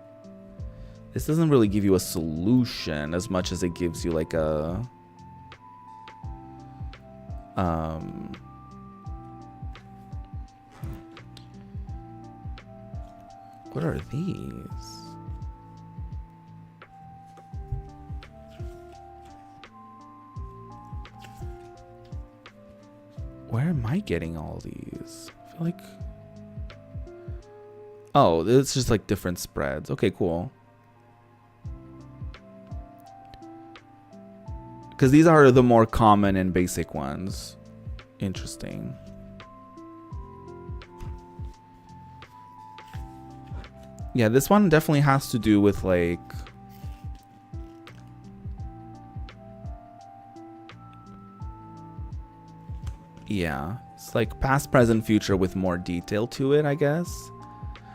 this doesn't really give you a solution as much as it gives you like a what are these? Where am I getting all these? I feel like, oh, it's just like different spreads. Okay, cool. Because these are the more common and basic ones. Interesting. Yeah, this one definitely has to do with like yeah, it's like past, present, future with more detail to it, I guess.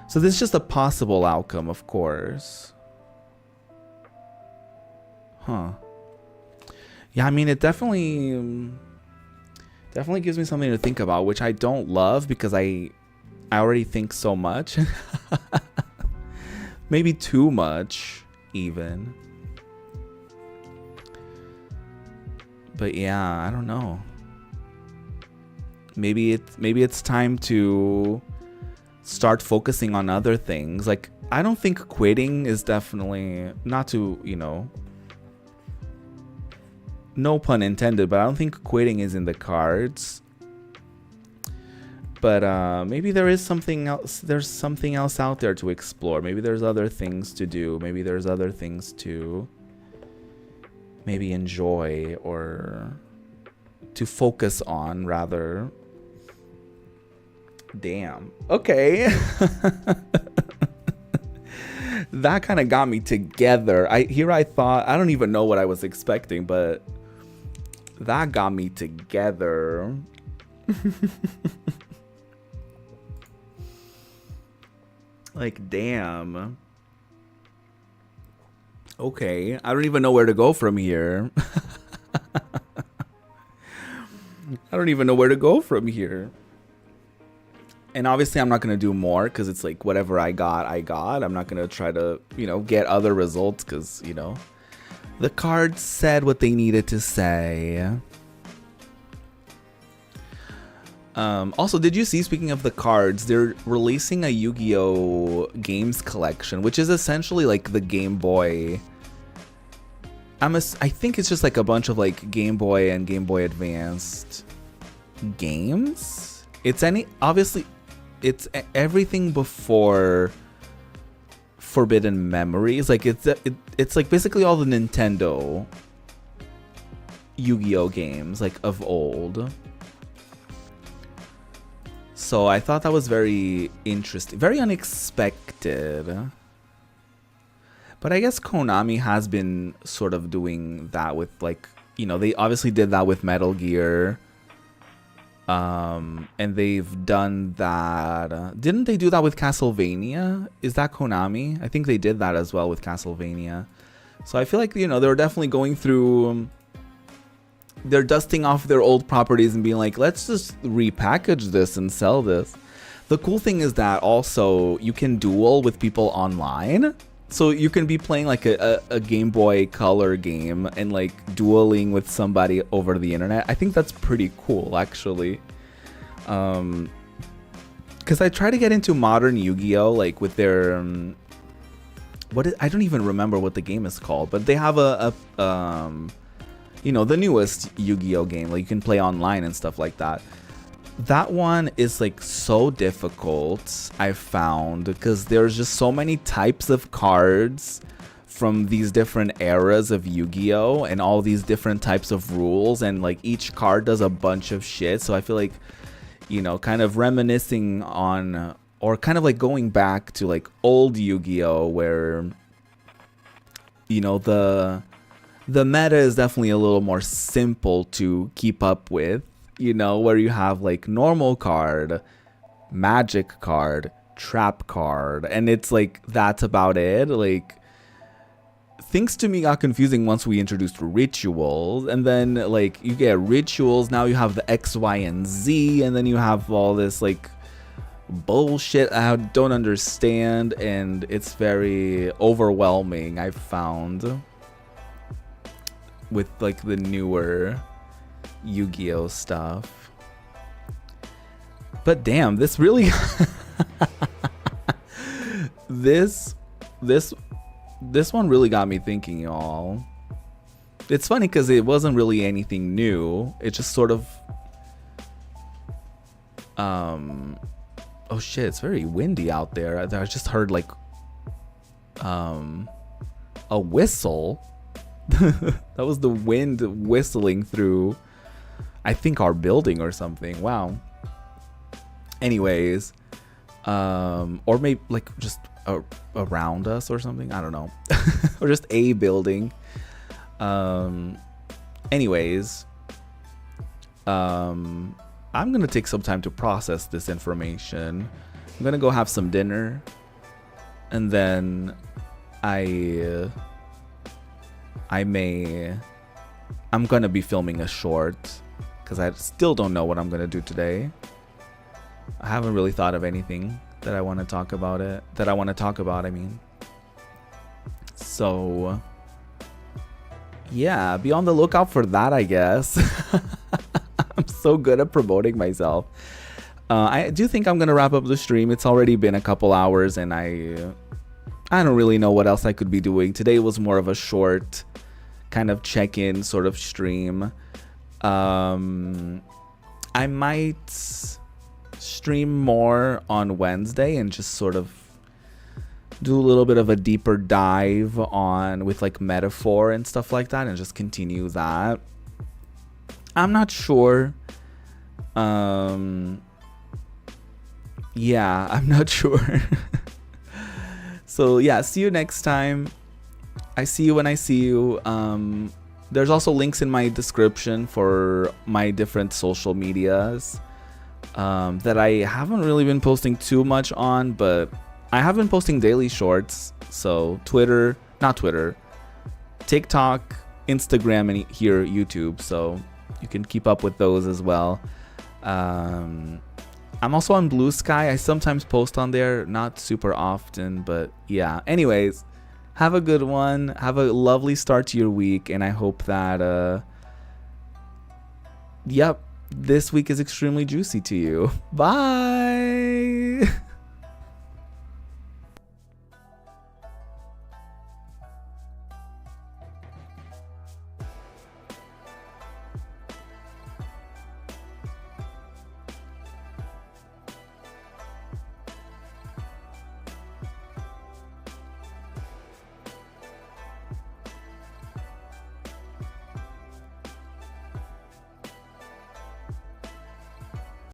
So this is just a possible outcome, of course. Huh. Yeah, I mean, it definitely gives me something to think about, which I don't love because I already think so much. Maybe too much, even. But yeah, I don't know. Maybe it's time to start focusing on other things. Like, I don't think quitting is definitely, not to, you know, no pun intended, but I don't think quitting is in the cards. But maybe there is something else. There's something else out there to explore. Maybe there's other things to do. Maybe there's other things to maybe enjoy or to focus on, rather. Damn. Okay. That kind of got me together. I thought, I don't even know what I was expecting, but that got me together. Like, damn. Okay, I don't even know where to go from here. I don't even know where to go from here. And obviously I'm not going to do more because it's like whatever I got. I'm not going to try to, you know, get other results because, you know, the cards said what they needed to say. Also, did you see, speaking of the cards, they're releasing a Yu-Gi-Oh! Games collection, which is essentially like the Game Boy. I think it's just like a bunch of like Game Boy and Game Boy Advanced games. Obviously, it's everything before Forbidden Memories. Like it's like basically all the Nintendo Yu-Gi-Oh! Games like of old. So I thought that was very interesting, very unexpected. But I guess Konami has been sort of doing that with, like, you know, they obviously did that with Metal Gear. And they've done that. Didn't they do that with Castlevania? Is that Konami? I think they did that as well with Castlevania. So I feel like, you know, they're definitely going through... They're dusting off their old properties and being like, let's just repackage this and sell this. The cool thing is that also you can duel with people online. So you can be playing like a Game Boy Color game and like dueling with somebody over the internet. I think that's pretty cool, actually. Because I try to get into modern Yu-Gi-Oh! Like with their... I don't even remember what the game is called, but they have you know, the newest Yu-Gi-Oh! Game. Like, you can play online and stuff like that. That one is like so difficult, I found, because there's just so many types of cards from these different eras of Yu-Gi-Oh! And all these different types of rules, and like each card does a bunch of shit. So I feel like, you know, kind of reminiscing on, or kind of like going back to like old Yu-Gi-Oh! Where, you know, the meta is definitely a little more simple to keep up with, you know, where you have like normal card, magic card, trap card, and it's like that's about it. Like, things to me got confusing once we introduced rituals, and then like you get rituals, now you have the X, Y, and Z, and then you have all this like bullshit I don't understand, and it's very overwhelming, I've found, with like the newer Yu-Gi-Oh! Stuff. But damn, this really this one really got me thinking, y'all. It's funny because it wasn't really anything new. It just sort of oh shit, it's very windy out there. I just heard like a whistle. That was the wind whistling through, I think, our building or something. Wow. Anyways, Or maybe like just around us or something, I don't know. Or just a building. Anyways, I'm gonna take some time to process this information. I'm gonna go have some dinner, and then I'm gonna be filming a short because I still don't know what I'm gonna do today. I haven't really thought of anything that I want to talk about I mean. So yeah, be on the lookout for that, I guess. I'm so good at promoting myself. I do think I'm gonna wrap up the stream. It's already been a couple hours, and I don't really know what else I could be doing. Today was more of a short kind of check-in sort of stream. I might stream more on Wednesday and just sort of do a little bit of a deeper dive on with like metaphor and stuff like that, and just continue that. I'm not sure. Yeah, I'm not sure. So yeah, see you next time. I see you when I see you. There's also links in my description for my different social medias that I haven't really been posting too much on, but I have been posting daily shorts. So TikTok, Instagram, and here YouTube. So you can keep up with those as well. I'm also on Blue Sky. I sometimes post on there, not super often, but yeah. Anyways, have a good one. Have a lovely start to your week, and I hope that this week is extremely juicy to you. Bye.